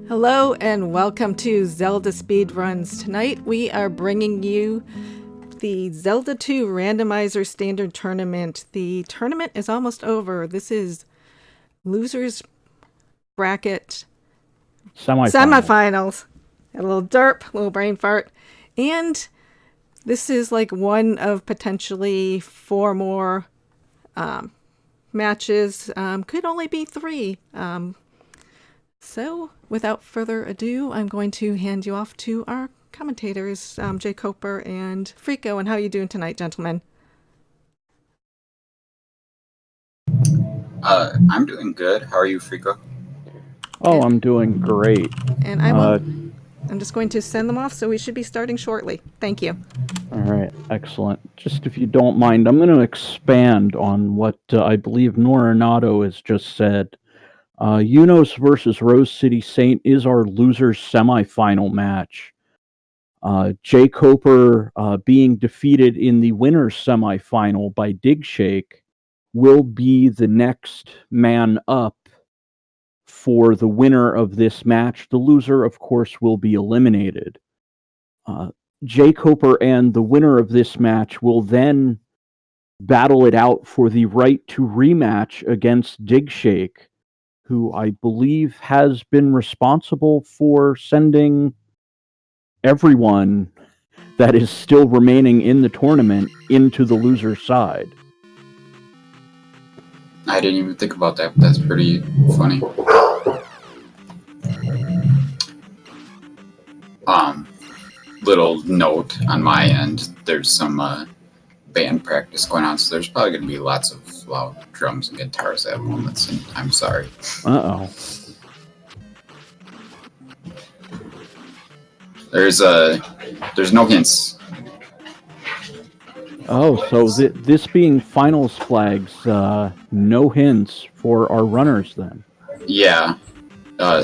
Hello and welcome to Zelda Speedruns. Tonight we are bringing you the Zelda 2 Randomizer Standard Tournament. The tournament is almost over. This is losers bracket semifinals. A little derp, a little brain fart. And this is like one of potentially 4 more matches. Could only be 3. So, without further ado, I'm going to hand you off to our commentators, Jay Coper and Frico. And how are you doing tonight, gentlemen? I'm doing good. How are you, Frico? Oh, I'm doing great. And I'm just going to send them off, so we should be starting shortly. Thank you. All right, excellent. Just if you don't mind, I'm going to expand on what I believe Norinato has just said. Eunos versus RoseCitySaint is our losers semifinal match. Jay Coper being defeated in the winners semifinal by Digshake will be the next man up for the winner of this match. The loser, of course, will be eliminated. Jay Coper and the winner of this match will then battle it out for the right to rematch against Digshake, who I believe has been responsible for sending everyone that is still remaining in the tournament into the loser's side. I didn't even think about that, but that's pretty funny. Little note on my end, there's some band practice going on, so there's probably going to be lots of loud drums and guitars at moments, and I'm sorry. Uh-oh. There's no hints. Oh, so this being finals flags, no hints for our runners then. Yeah.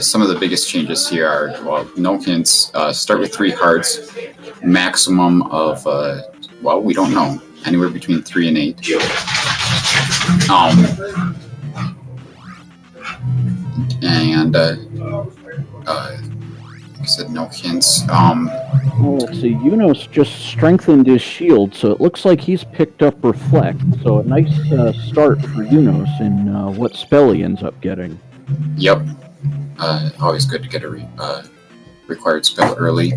Some of the biggest changes here are, well, no hints. Start with 3 hearts. Maximum of, well, we don't know. Anywhere between 3 and 8. And, I said no hints. Well, let's see. Eunos just strengthened his shield, so it looks like he's picked up Reflect. So a nice start for Eunos in what spell he ends up getting. Yep. Always good to get a required spell early.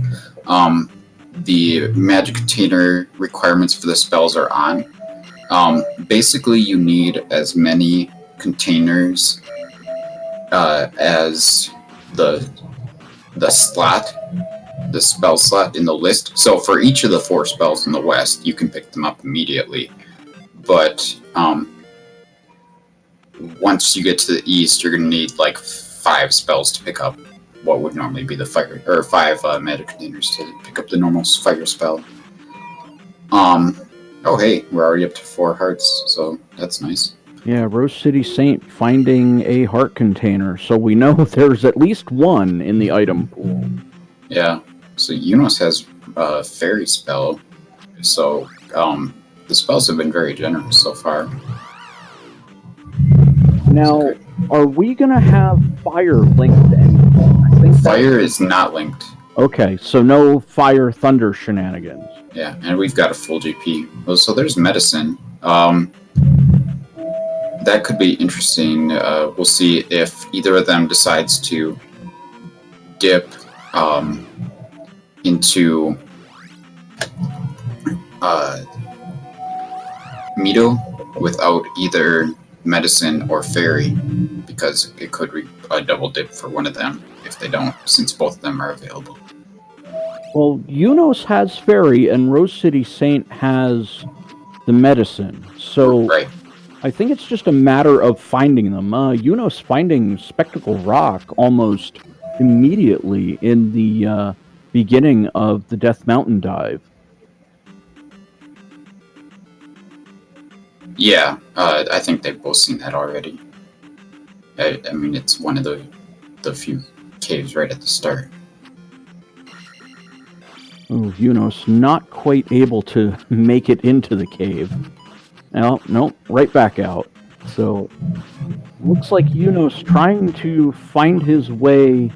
The magic container requirements for the spells are on. Basically, you need as many containers as the spell slot in the list. So for each of the 4 spells in the west, you can pick them up immediately. But once you get to the east, you're going to need like 5 spells to pick up what would normally be the fire, or 5 magic containers to pick up the normal fire spell. Oh hey, we're already up to 4 hearts, so that's nice. Yeah, RoseCitySaint finding a heart container, so we know there's at least one in the item pool. Yeah, so Eunos has a fairy spell, so the spells have been very generous so far. Now, are we going to have fire linked to anything? I think fire is not linked. Okay, so no fire thunder shenanigans. Yeah, and we've got a full GP. So there's medicine. That could be interesting. We'll see if either of them decides to dip into Mito without either medicine or fairy, because it could be a double dip for one of them if they don't, since both of them are available. Well, Eunos has fairy and RoseCitySaint has the medicine, so right. I think it's just a matter of finding them. Eunos finding Spectacle Rock almost immediately in the beginning of the Death Mountain dive. Yeah, I think they've both seen that already. I mean, it's one of the few caves right at the start. Oh, Eunos not quite able to make it into the cave. No, right back out. So, looks like Eunos trying to find his way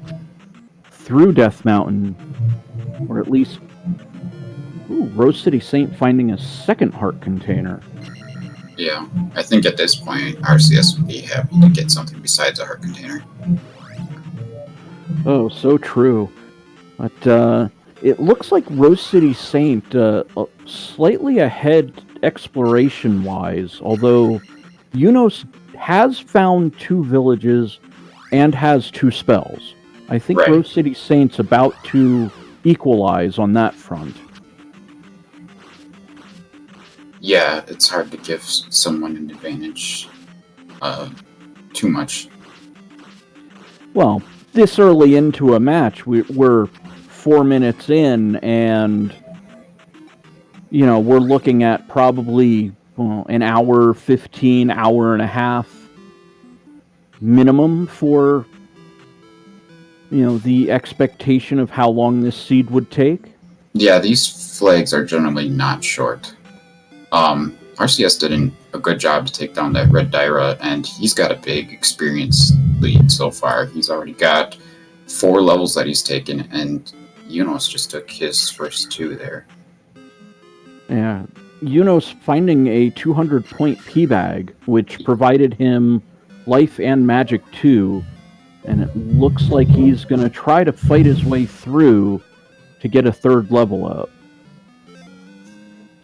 through Death Mountain, or at least RoseCitySaint finding a second heart container. Yeah, I think at this point, RCS would be happy to get something besides a heart container. Oh, so true. But it looks like RoseCitySaint slightly ahead exploration-wise, although Eunos has found 2 villages and has 2 spells. I think Right. RoseCitySaint's about to equalize on that front. Yeah, it's hard to give someone an advantage too much. Well, this early into a match, we're 4 minutes in, and we're looking at probably an hour 15, hour and a half minimum for the expectation of how long this seed would take. Yeah, these flags are generally not short. RCS did a good job to take down that red Dyra, and he's got a big experience lead so far. He's already got 4 levels that he's taken, and Eunos just took his first 2 there. Yeah, Eunos finding a 200-point P-bag, which provided him life and magic too, and it looks like he's going to try to fight his way through to get a 3rd level up.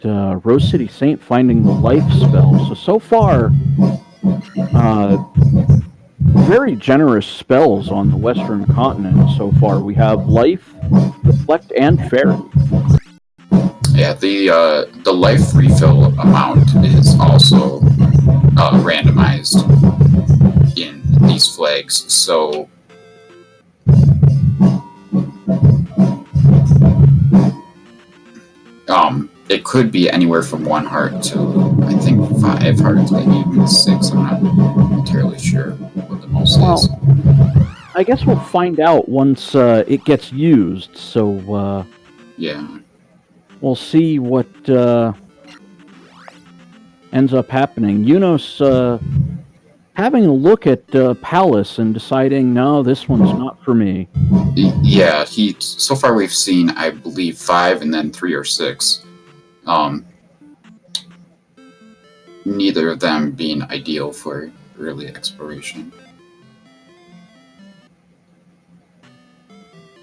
RoseCitySaint finding the life spell. So far, very generous spells on the Western continent so far. We have life, reflect, and fairy. Yeah, the life refill amount is also randomized in these flags, so it could be anywhere from 1 heart to, I think, 5 hearts, maybe even 6. I'm not entirely sure what the most is. I guess we'll find out once it gets used, so yeah. We'll see what ends up happening. Eunos having a look at Palace and deciding, no, this one's not for me. Yeah, so far we've seen, I believe, 5 and then 3 or 6. Neither of them being ideal for early exploration.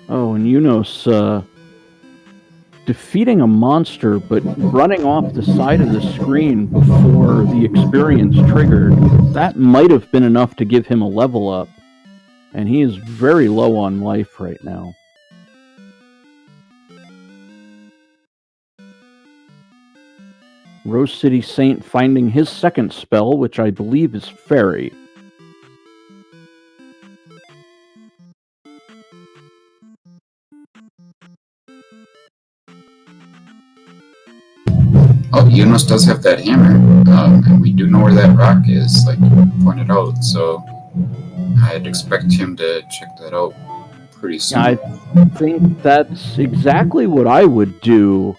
Oh, and Eunos defeating a monster, but running off the side of the screen before the experience triggered. That might have been enough to give him a level up, and he is very low on life right now. RoseCitySaint finding his 2nd spell, which I believe is Fairy. Oh, Eunos does have that hammer, and we do know where that rock is, like you pointed out, so I'd expect him to check that out pretty soon. I think that's exactly what I would do.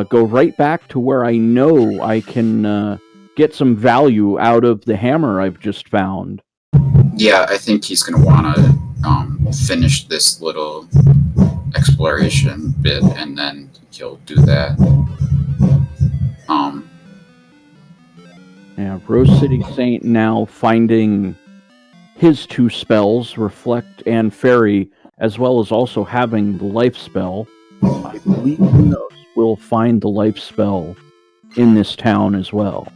Go right back to where I know I can get some value out of the hammer I've just found. Yeah, I think he's going to want to finish this little exploration bit, and then he'll do that. Yeah, RoseCitySaint now finding his 2 spells, Reflect and Fairy, as well as also having the life spell. I believe Eunos will find the life spell in this town as well.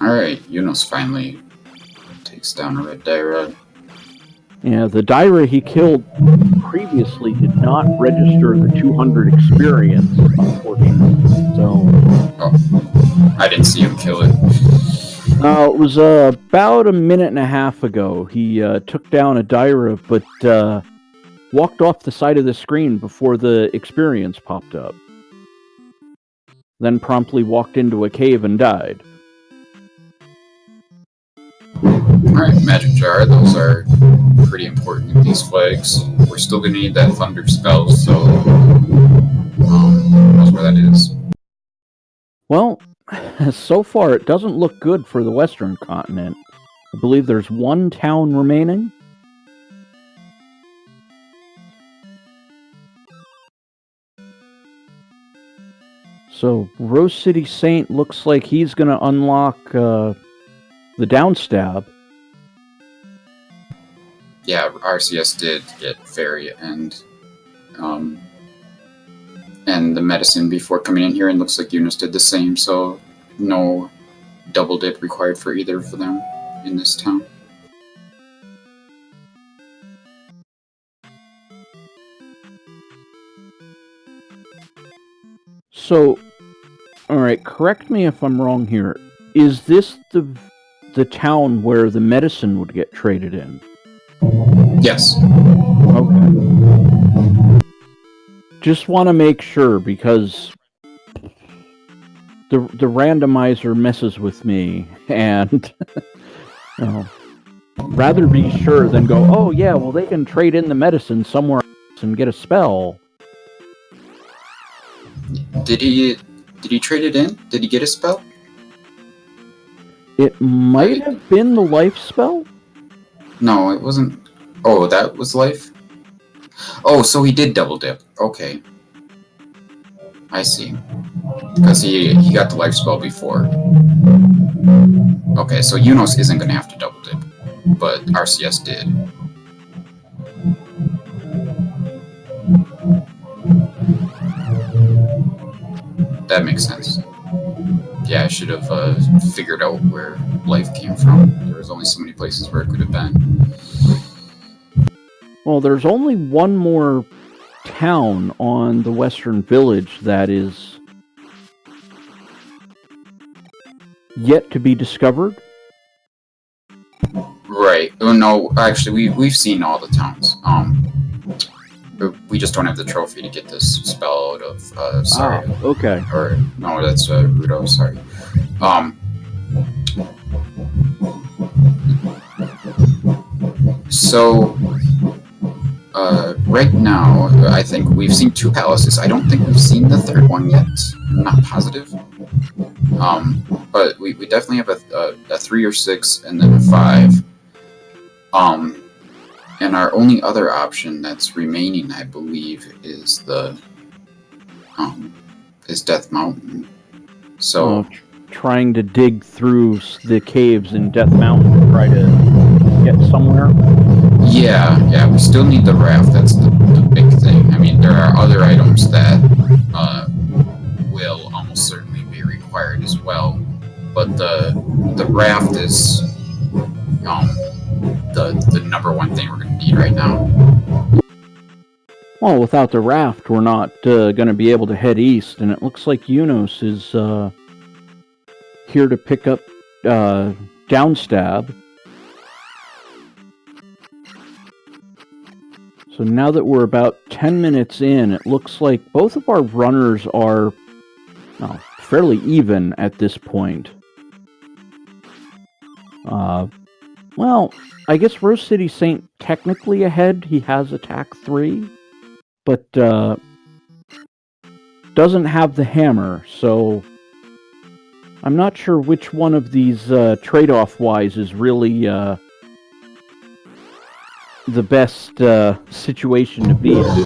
Alright, Eunos finally takes down a red Dyra. Yeah, the Dyra he killed previously did not register the 200 experience, unfortunately. So, I didn't see him kill it. It was about a minute and a half ago. He took down a Dyra, but walked off the side of the screen before the experience popped up. Then promptly walked into a cave and died. Alright, Magic Jar, those are pretty important in these flags. We're still going to need that Thunder spell, so who knows where that is. Well, so far it doesn't look good for the Western continent. I believe there's one town remaining. So RoseCitySaint looks like he's going to unlock the downstab. Yeah, RCS did get Fairy and the medicine before coming in here, and looks like Eunos did the same, so no double dip required for either of them in this town. So, alright, correct me if I'm wrong here. Is this the town where the medicine would get traded in? Yes. Okay. Just want to make sure, because the randomizer messes with me, and you know, rather be sure than go, oh yeah, well they can trade in the medicine somewhere else and get a spell. Did he trade it in? Did he get a spell? It might have been the life spell? No, it wasn't. Oh, that was life? Oh, so he did double dip. Okay. I see. Because he got the life spell before. Okay, so Eunos isn't going to have to double dip, but RCS did. That makes sense. Yeah, I should have figured out where life came from. There was only so many places where it could have been. Well, there's only one more town on the Western Village that is yet to be discovered. Right. Oh no, actually, we've seen all the towns. We just don't have the trophy to get this spell out of. Sorry. Ah, okay. Or no, that's Rudo. Sorry. So, right now, I think we've seen 2 palaces. I don't think we've seen the third one yet. I'm not positive. But we definitely have a 3 or 6 and then a 5. And our only other option that's remaining, I believe, is is Death Mountain. So trying to dig through the caves in Death Mountain to try to get somewhere. Yeah, we still need the raft. That's the big thing. I mean, there are other items that will almost certainly be required as well, but the raft is the number one thing we're going to need right now. Well, without the raft, we're not going to be able to head east, and it looks like Eunos is here to pick up downstab. So now that we're about 10 minutes in, it looks like both of our runners are fairly even at this point. Well, I guess RoseCitySaint technically ahead. He has attack 3, but doesn't have the hammer, so I'm not sure which one of these trade-off wise is really the best situation to be in.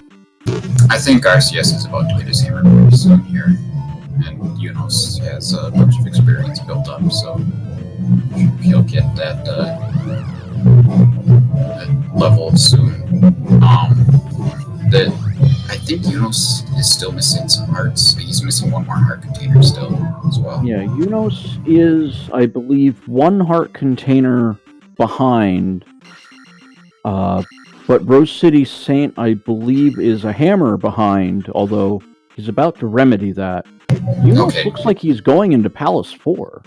I think RCS is about to get his hammer pretty soon here, and Eunos has a bunch of experience built up, so he'll get that level soon. I think Eunos is still missing some hearts. He's missing one more heart container still as well. Yeah, Eunos is, I believe, 1 heart container behind. But RoseCitySaint, I believe, is a hammer behind, although he's about to remedy that. Eunos looks like he's going into Palace 4.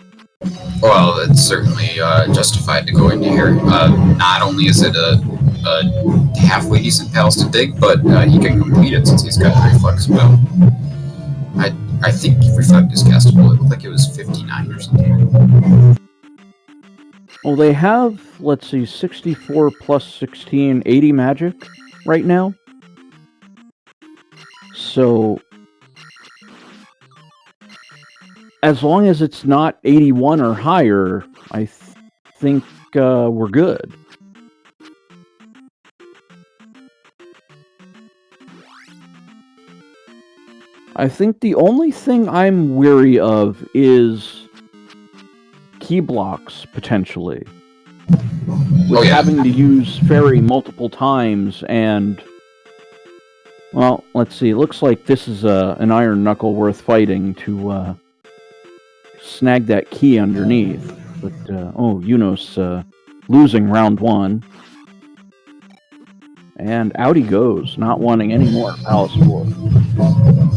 Well, it's certainly justified to go into here. Not only is it a halfway decent palace to dig, but he can complete it since he's got Reflect spell. I think Reflect is castable. It looked like it was 59 or something. Well, they have, let's see, 64 plus 16, 80 magic right now. So, as long as it's not 81 or higher, I think we're good. I think the only thing I'm weary of is key blocks, potentially. With having to use ferry multiple times and... Well, let's see. It looks like this is an iron knuckle worth fighting to snag that key underneath. But, Eunos losing round 1. And out he goes, not wanting any more Palace 4.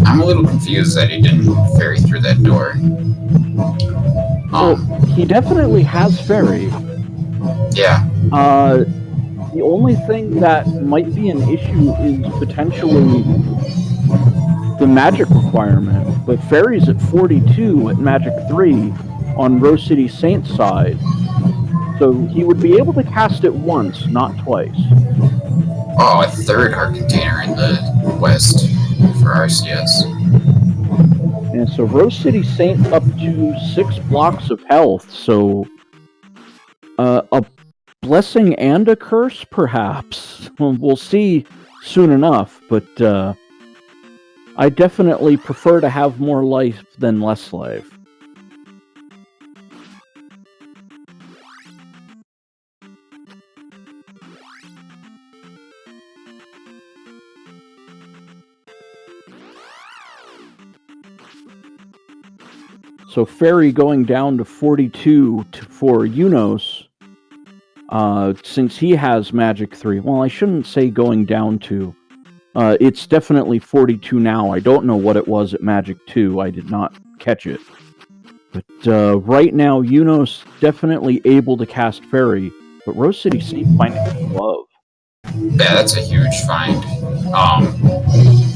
I'm a little confused that he didn't ferry through that door. He definitely has ferry. Yeah. The only thing that might be an issue is potentially the magic requirement. But ferry's at 42 at Magic 3 on RoseCitySaint's side. So he would be able to cast it once, not twice. Oh, a third heart container in the west for RCS. And so RoseCitySaint up to 6 blocks of health, so a blessing and a curse, perhaps. We'll see soon enough, but I definitely prefer to have more life than less life. So Ferry going down to 42 for Eunos, since he has Magic 3. Well, I shouldn't say going down to. It's definitely 42 now. I don't know what it was at Magic 2. I did not catch it. But right now, Eunos definitely able to cast Ferry, but RoseCitySaint finding a glove. Yeah, that's a huge find.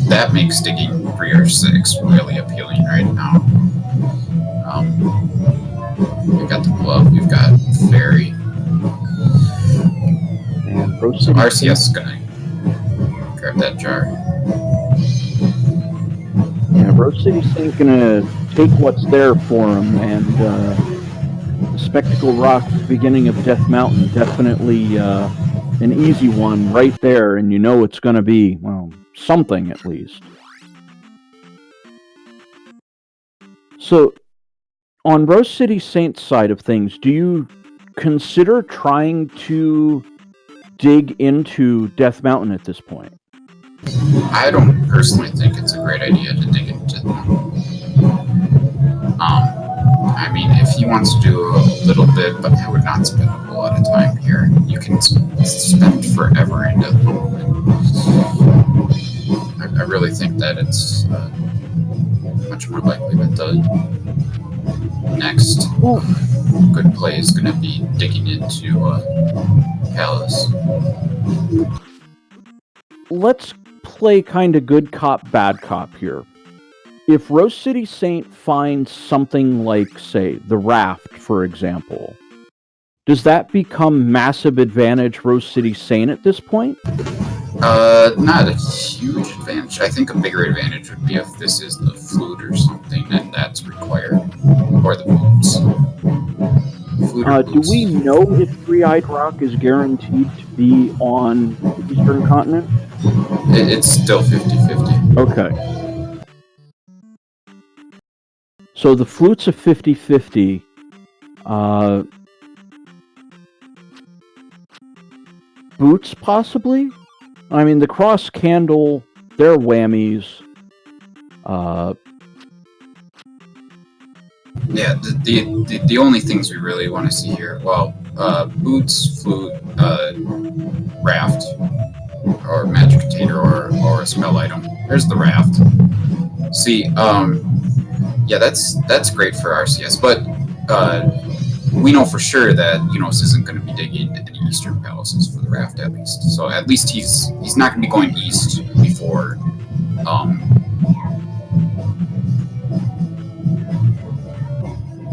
That makes digging 3 or 6 really appealing right now. We've got the glove, we've got Ferry. And So RCS is gonna grab that jar. Yeah, RoseCitySaint gonna take what's there for him, and the Spectacle Rock, beginning of Death Mountain, definitely an easy one right there, and you know it's gonna be, well, something at least. So, on RoseCitySaint's side of things, do you consider trying to dig into Death Mountain at this point? I don't personally think it's a great idea to dig into them. I mean, if he wants to do a little bit, but I would not spend a whole lot of time here. You can spend forever into them. I really think that it's much more likely that the next good play is going to be digging into Palace. Let's play kind of good cop, bad cop here. If RoseCitySaint finds something like, say, the Raft, for example, does that become massive advantage RoseCitySaint at this point? Not a huge advantage. I think a bigger advantage would be if this is the flute or something, and that's required. Or the boots. Do we know if Three-Eyed Rock is guaranteed to be on the Eastern Continent? It's still 50-50. Okay. So the flute's a 50-50. Boots, possibly? I mean, the cross candle, they're whammies. Yeah, the only things we really want to see here, well, boots, flute, raft, or magic container, or a spell item. There's the raft. See, yeah, that's great for RCS, but we know for sure that Eunos isn't going to be digging into any eastern palaces for the raft, at least. So at least he's not going to be going east before.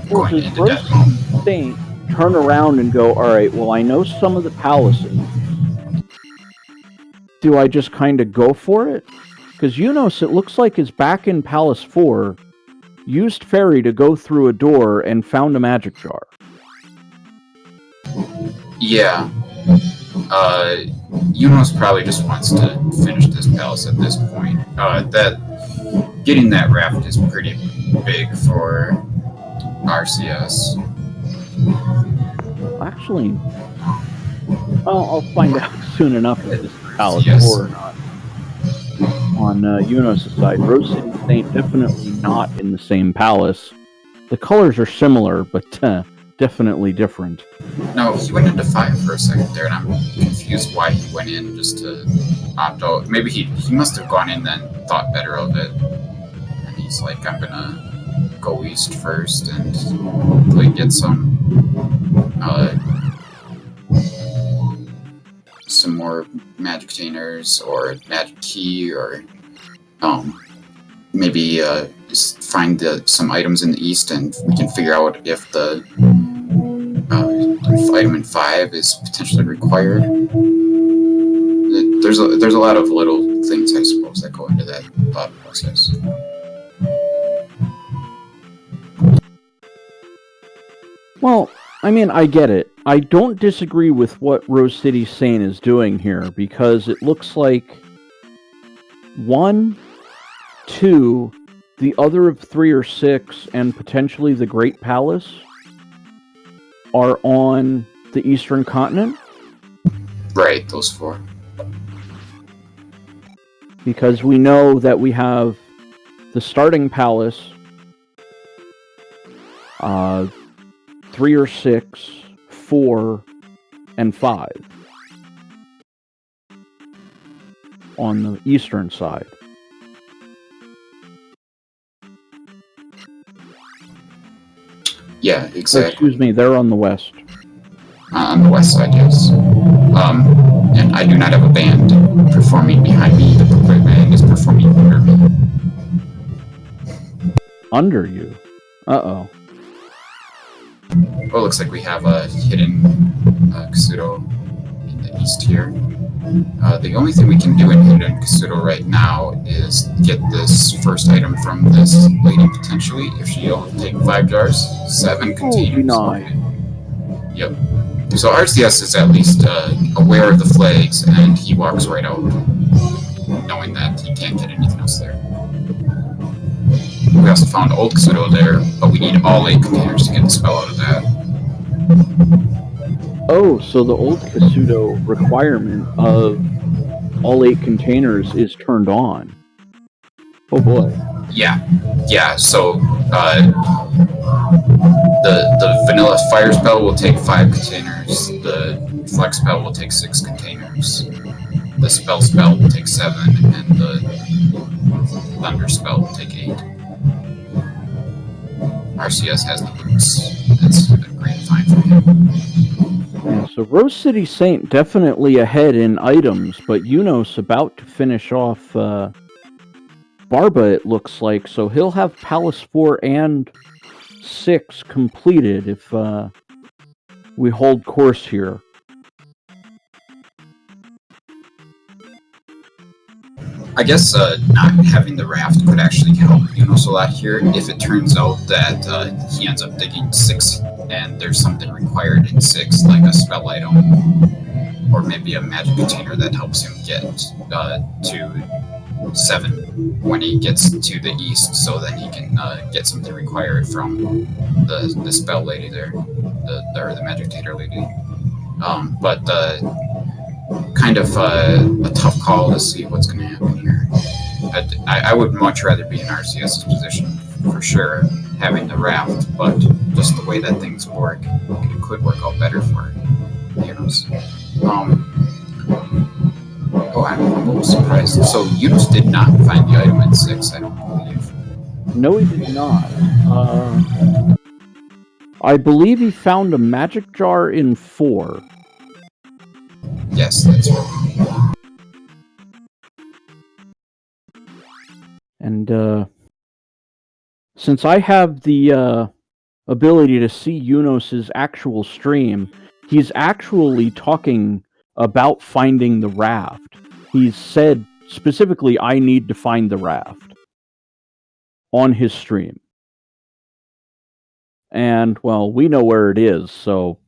Going into Death Mountain. Turn around and go, all right, well, I know some of the palaces. Do I just kind of go for it? Because Eunos, it looks like, is back in Palace 4. used fairy to go through a door and found a magic jar. Yeah. Eunos probably just wants to finish this palace at this point. Getting that raft is pretty big for RCS. Actually, I'll find out soon enough if this palace Yes. or not. On Eunos' side, RoseCitySaint definitely not in the same palace. The colors are similar, but definitely different. No, he went into 5 for a second there, and I'm confused why he went in just to opt out. Maybe he must have gone in then, thought better of it, and he's like, I'm gonna go east first and hopefully get some more magic containers or magic key, or maybe just find some items in the east, and we can figure out if the item in 5 is potentially required. There's a lot of little things, I suppose, that go into that thought process. Well, I mean, I get it. I don't disagree with what RoseCitySaint is doing here, because it looks like 1, 2, the other of 3 or 6, and potentially the Great Palace are on the Eastern Continent. Right, those 4. Because we know that we have the starting palace, 3 or 6, 4, and 5 on the eastern side. Yeah, exactly. Excuse me, they're on the west. On the west side, yes. And I do not have a band performing behind me. The band is performing under me. Under you? Uh-oh. Oh, it looks like we have a hidden Kasuto in the east here. The only thing we can do in hidden Kasuto right now is get this first item from this lady, potentially, if she'll take 5 jars, 7 containers. Nice. Yep. So RCS is at least aware of the flags, and he walks right out, knowing that he can't get anything else there. We also found old Kasuto there, but we need all 8 containers to get the spell out of that. Oh, so the old Kasuto requirement of all 8 containers is turned on. Oh boy. Yeah. So the vanilla fire spell will take 5 containers. The flex spell will take 6 containers. The spell will take 7, and the thunder spell will take 8. RCS has the boots. That's a great find for him. Yeah, so RoseCitySaint definitely ahead in items, but Eunos about to finish off Barba, it looks like, so he'll have Palace 4 and 6 completed if we hold course here. I guess not having the raft could actually help Eunos a lot here if it turns out that he ends up digging 6 and there's something required in 6, like a spell item or maybe a magic container that helps him get to 7 when he gets to the east, so then he can get something required from the spell lady there, the magic container lady. But kind of a tough call to see what's going to happen here. I would much rather be in RCS's position for sure, having the raft, but just the way that things work, it could work out better for Eunos. I'm a little surprised. So Eunos did not find the item in 6, I don't believe. No, he did not. I believe he found a magic jar in 4. Yes, that's right. And since I have the ability to see Eunos' actual stream, he's actually talking about finding the raft. He's said specifically, I need to find the raft on his stream. And, well, we know where it is, so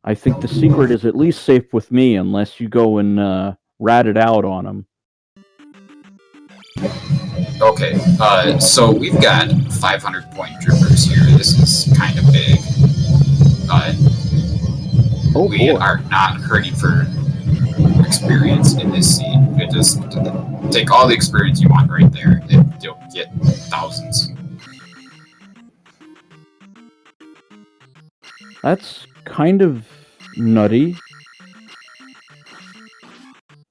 I think the secret is at least safe with me unless you go and rat it out on him. Okay, so we've got 500-point drippers here. This is kind of big. We are not hurting for experience in this scene. You just take all the experience you want right there, and you'll get thousands. That's kind of nutty.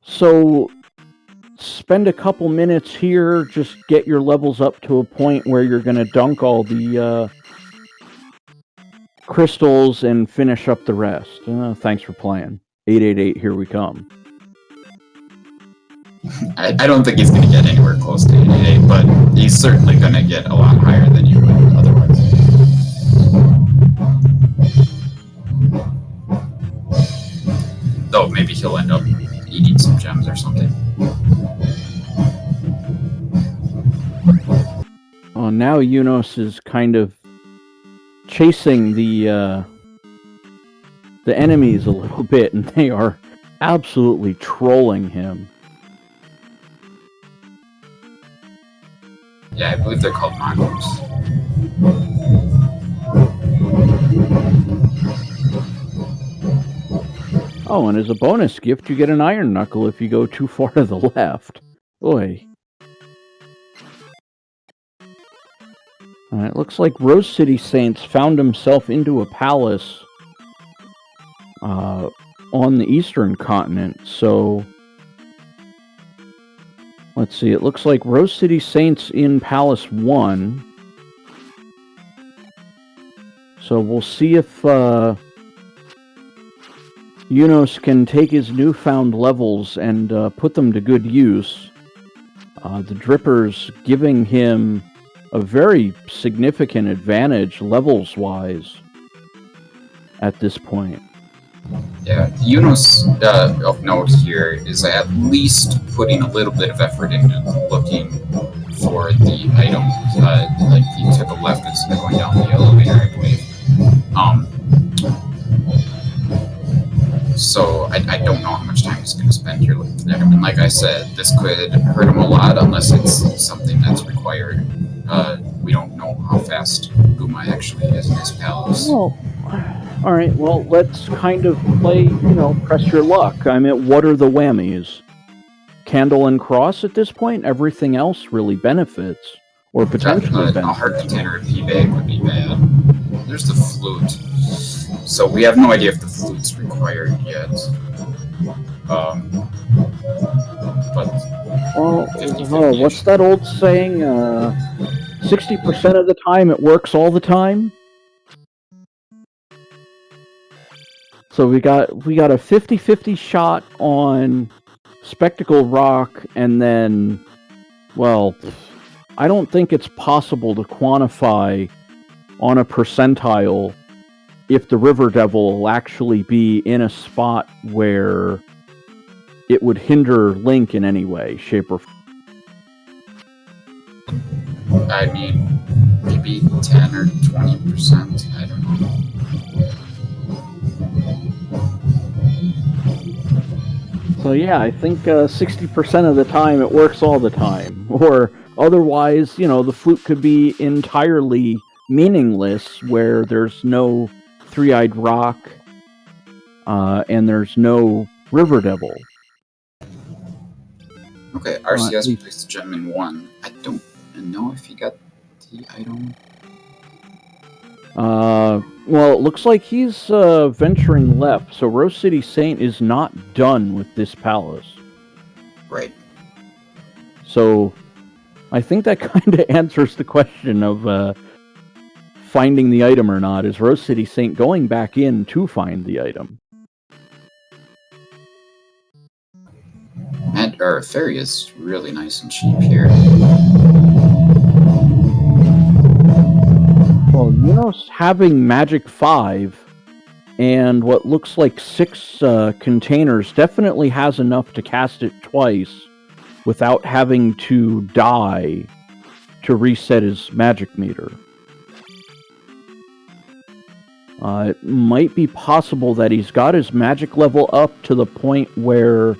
So, spend a couple minutes here, just get your levels up to a point where you're going to dunk all the crystals and finish up the rest. Thanks for playing. 888, here we come. I don't think he's going to get anywhere close to 88, but he's certainly going to get a lot higher than you would otherwise. Though maybe he'll end up eating some gems or something. Oh, now Eunos is kind of chasing the enemies a little bit, and they are absolutely trolling him. Yeah, I believe they're called mongoose. Oh, and as a bonus gift, you get an iron knuckle if you go too far to the left. Oy. It looks like RoseCitySaint found himself into a palace on the eastern continent, so let's see, it looks like RoseCitySaint's in Palace 1, so we'll see if Eunos can take his newfound levels and put them to good use. The Drippers giving him a very significant advantage levels-wise at this point. Yeah, Eunos of note here is at least putting a little bit of effort into looking for the item. Like he took a left instead of going down the elevator, I believe. So I don't know how much time he's going to spend here looking at him. And like I said, this could hurt him a lot unless it's something that's required. We don't know how fast Guma actually is in his palace. Well, all right, well, let's kind of play, press your luck. I mean, what are the whammies? Candle and cross at this point? Everything else really benefits, or potentially benefits. A heart container of P-Bag would be bad. There's the flute. So we have no idea if the flute's required yet. But... Well, what's that old saying? 60% of the time it works all the time? So we got a 50-50 shot on Spectacle Rock, and then, well, I don't think it's possible to quantify on a percentile if the River Devil will actually be in a spot where it would hinder Link in any way, shape, or form. I mean, maybe 10 or 20%, I don't know. So yeah, I think 60% of the time it works all the time. Or otherwise, the flute could be entirely meaningless where there's no Three-Eyed Rock and there's no River Devil. Okay, RCS placed a gem in 1. I don't know if he got the item. Well, it looks like he's venturing left, so RoseCitySaint is not done with this palace. Right. So, I think that kind of answers the question of finding the item or not. Is RoseCitySaint going back in to find the item? And our ferry is really nice and cheap here. Well, Eunos having Magic 5 and what looks like 6 containers definitely has enough to cast it twice without having to die to reset his magic meter. It might be possible that he's got his magic level up to the point where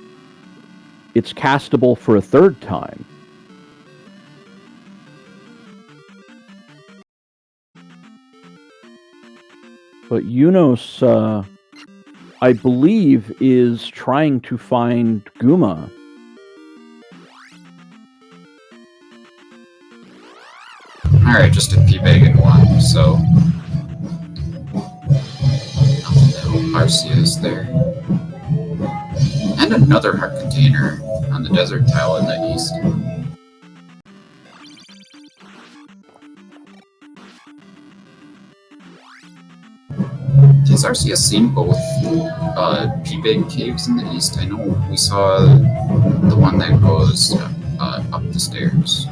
it's castable for a third time. But Eunos, I believe, is trying to find Guma. Alright, just a P-Bag in one, so... Arceus there. And another heart container on the desert tile in the east. Has Arceus seen both P-Bag caves in the east? I know we saw the one that goes up the stairs. I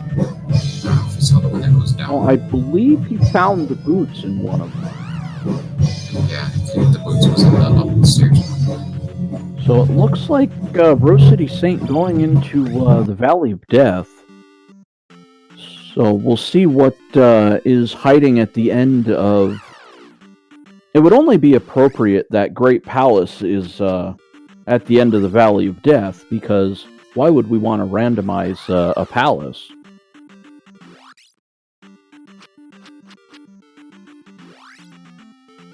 don't know if we saw the one that goes down. Well, I believe he found the boots in one of them. Yeah, the boots was in the up the stairs. So it looks like RoseCitySaint going into the Valley of Death. So we'll see what is hiding at the end of... It would only be appropriate that Great Palace is at the end of the Valley of Death, because why would we want to randomize a palace?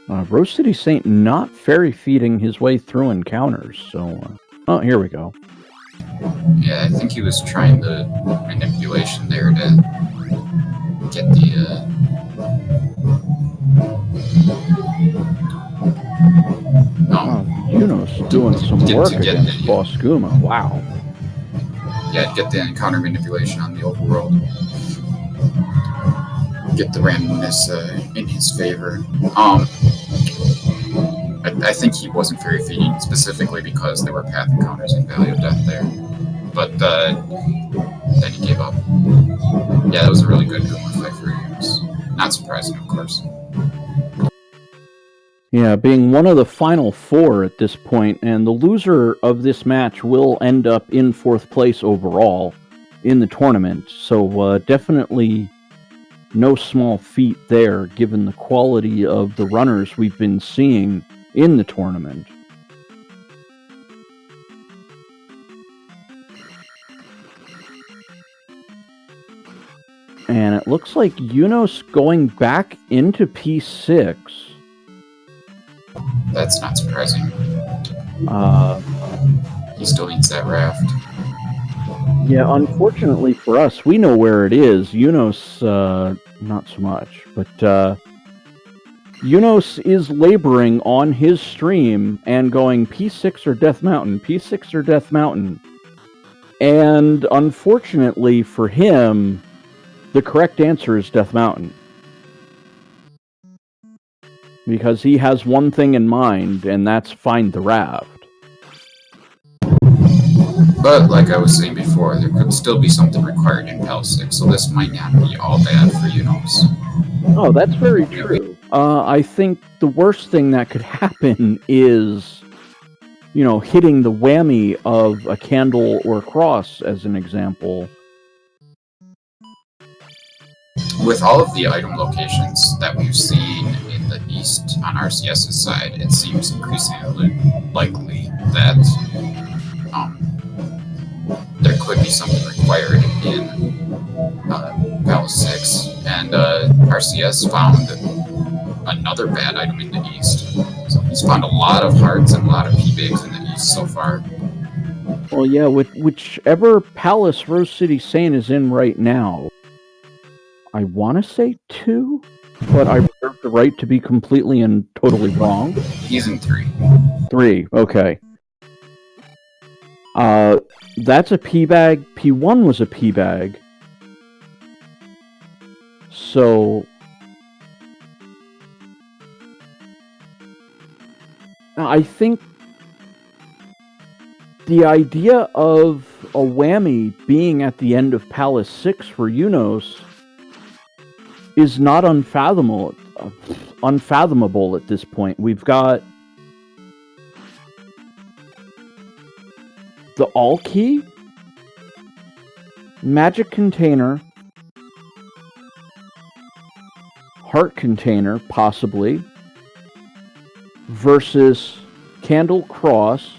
RoseCitySaint not fairy feeding his way through encounters, so... oh, here we go. Yeah, I think he was trying the manipulation there to get the... Eunos doing some work against Boss Guma. Wow. Yeah, get the encounter manipulation on the overworld. Get the randomness in his favor. I think he wasn't fairy feeding specifically because there were path encounters in Valley of Death there. But then he gave up. Yeah, that was a really good Guma fight for Eunos. Not surprising, of course. Yeah, being one of the final four at this point, and the loser of this match will end up in 4th place overall in the tournament. So definitely no small feat there, given the quality of the runners we've been seeing in the tournament. And it looks like Eunos going back into P6. That's not surprising. He still needs that raft. Yeah, unfortunately for us, we know where it is. Eunos, not so much. But Eunos is laboring on his stream and going P6 or Death Mountain, P6 or Death Mountain. And unfortunately for him, the correct answer is Death Mountain. Because he has one thing in mind, and that's find the raft. But, like I was saying before, there could still be something required in Pal 6, so this might not be all bad for Eunos. Oh, that's very true. I think the worst thing that could happen is, hitting the whammy of a candle or cross, as an example. With all of the item locations that we've seen in the east on RCS's side, it seems increasingly likely that there could be something required in Palace 6, and RCS found another bad item in the east. So he's found a lot of hearts and a lot of P-Bigs in the east so far. Well, yeah, with whichever palace RoseCitySaint is in right now, I want to say 2, but I reserve the right to be completely and totally wrong. He's in 3. 3, okay. That's a P-Bag. P1 was a P-Bag. So... I think the idea of a whammy being at the end of Palace 6 for Eunos is not unfathomable at this point. We've got the all key, magic container, heart container, possibly, versus Candle Cross.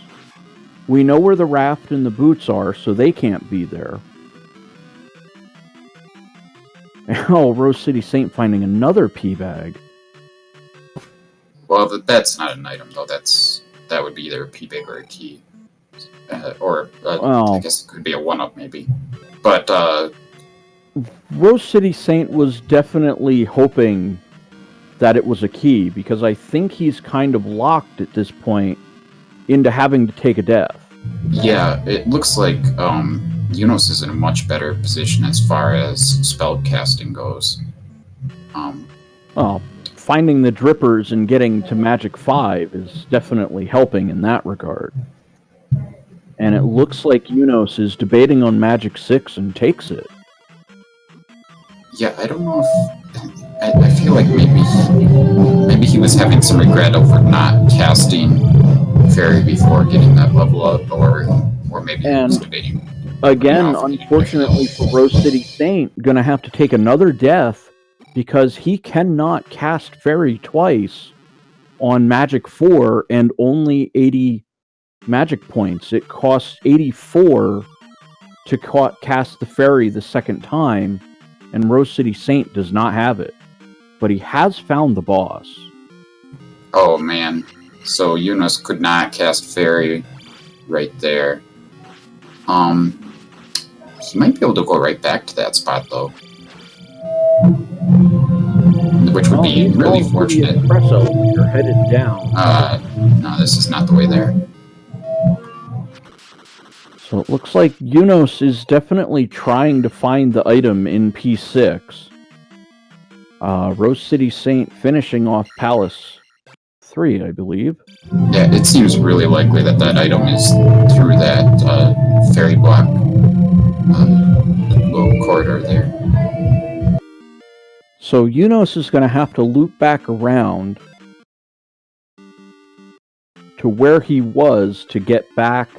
We know where the raft and the boots are, so they can't be there. Oh, RoseCitySaint finding another pea bag. Well, that's not an item, though. That would be either a P-Big or a key. I guess it could be a 1-up, maybe. But, RoseCitySaint was definitely hoping that it was a key, because I think he's kind of locked at this point into having to take a death. Yeah, it looks like Eunos is in a much better position as far as spell casting goes. Well, finding the drippers and getting to Magic 5 is definitely helping in that regard. And it looks like Eunos is debating on Magic 6 and takes it. Yeah, I don't know if... I feel like maybe he was having some regret over not casting Fairy before getting that level up, or maybe he was debating... Again, unfortunately for RoseCitySaint, gonna have to take another death because he cannot cast Fairy twice on Magic 4 and only 80 magic points. It costs 84 to cast the Fairy the second time, and RoseCitySaint does not have it. But he has found the boss. Oh man, so Eunos could not cast Fairy right there. He might be able to go right back to that spot, though. Which would be really fortunate. Espresso, you're headed down. No, this is not the way there. So it looks like Eunos is definitely trying to find the item in P6. RoseCitySaint finishing off Palace 3, I believe. Yeah, it seems really likely that that item is through that fairy block little corridor there. So Eunos is going to have to loop back around to where he was to get back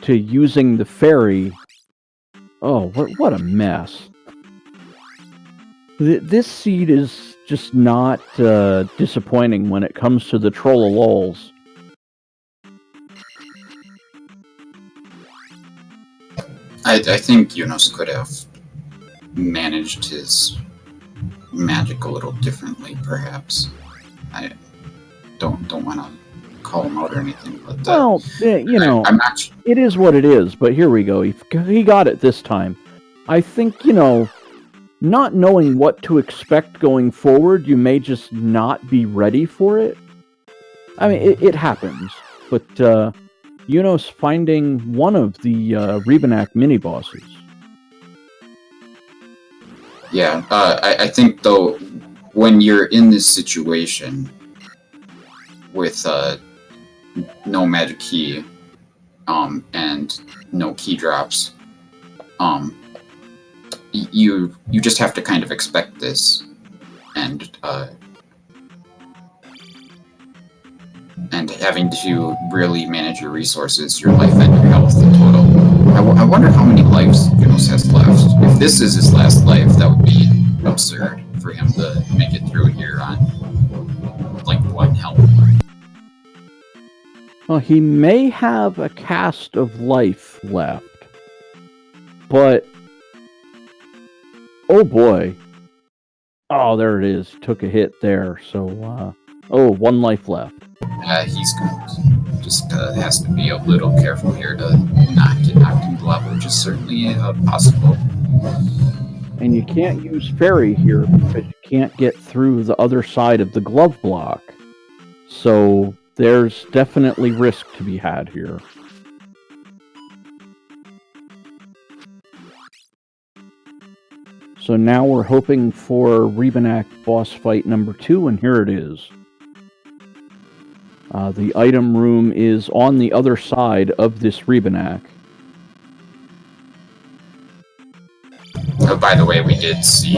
to using the fairy. Oh, what a mess. This seed is just not disappointing when it comes to the Trollolols. I think Eunos could have managed his magic a little differently, perhaps. I don't want to call him out or anything, but well, you know, I'm not. It is what it is. But here we go. He got it this time. I think, you know, not knowing what to expect going forward, you may just not be ready for it. I mean, it happens. But Eunos finding one of the Rebanak mini-bosses. Yeah, I think, though, when you're in this situation with no magic key and no key drops, you just have to kind of expect this and having to really manage your resources, your life, and your health in total. I wonder how many lives Eunos has left. If this is his last life, that would be absurd for him to make it through here on, like, 1 health. Well, he may have a cast of life left, but oh boy. Oh, there it is. Took a hit there. So, 1 life left. He's just has to be a little careful here to not get knocked into lava, which is certainly possible. And you can't use fairy here because you can't get through the other side of the glove block. So there's definitely risk to be had here. So now we're hoping for Rebanak boss fight number 2, and here it is. The item room is on the other side of this Rebanak. By the way, we did see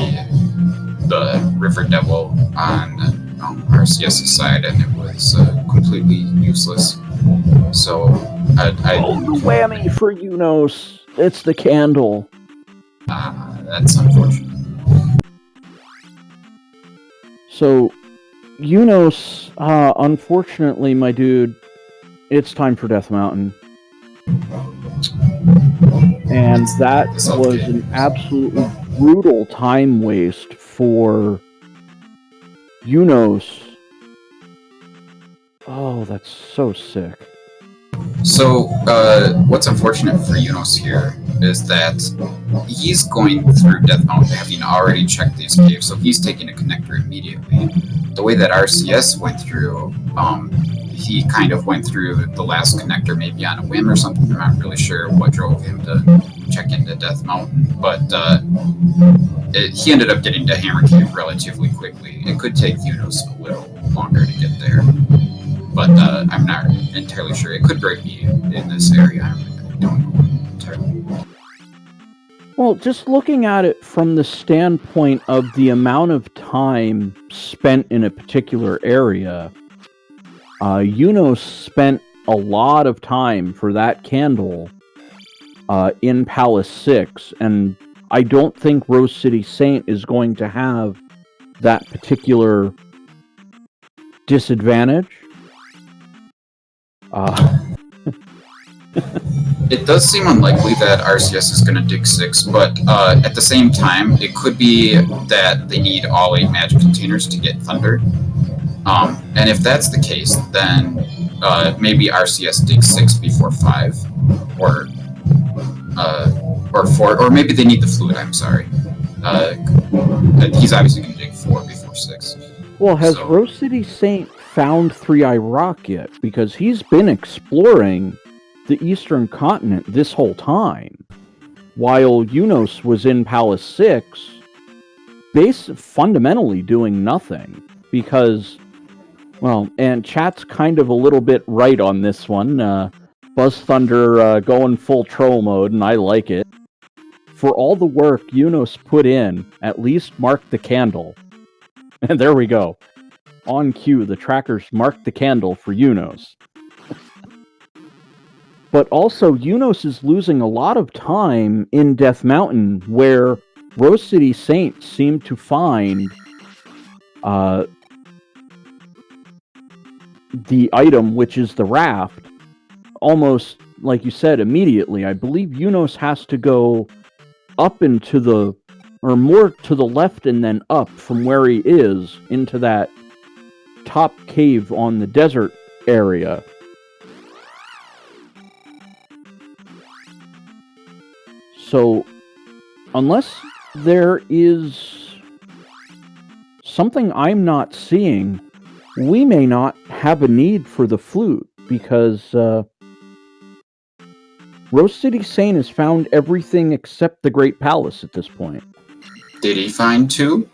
the River Devil on RCS's side, and it was completely useless. So, whammy for Eunos. It's the candle. That's unfortunate. So, Eunos, unfortunately, my dude, it's time for Death Mountain. And that was an absolutely brutal time waste for Eunos. Oh, that's so sick. So, what's unfortunate for Eunos here is that he's going through Death Mountain having already checked these caves, so he's taking a connector immediately. The way that RCS went through, he kind of went through the last connector maybe on a whim or something. I'm not really sure what drove him to check into Death Mountain, but he ended up getting to Hammer Cave relatively quickly. It could take Eunos a little longer to get there, but I'm not entirely sure. It could break me in this area. I don't know entirely. Well, just looking at it from the standpoint of the amount of time spent in a particular area, Eunos spent a lot of time for that candle in Palace 6, and I don't think RoseCitySaint is going to have that particular disadvantage. It does seem unlikely that RCS is going to dig 6, but at the same time, it could be that they need all 8 magic containers to get Thunder. And if that's the case, then maybe RCS digs 6 before 5, or 4, or maybe they need the fluid. I'm sorry. He's obviously going to dig 4 before 6. Well, has RoseCitySaint found 3-Eye Rock yet? Because he's been exploring the Eastern Continent this whole time, while Eunos was in Palace 6, fundamentally doing nothing. Because, well, and chat's kind of a little bit right on this one. Buzz Thunder going full troll mode, and I like it. For all the work Eunos put in, at least mark the candle. And there we go. On cue, the trackers marked the candle for Eunos. But also, Eunos is losing a lot of time in Death Mountain, where RoseCitySaint seemed to find the item, which is the raft, almost, like you said, immediately. I believe Eunos has to go up into the, or more to the left and then up from where he is into that top cave on the desert area. So, unless there is something I'm not seeing, we may not have a need for the flute, because RoseCitySaint has found everything except the Great Palace at this point. Did he find 2?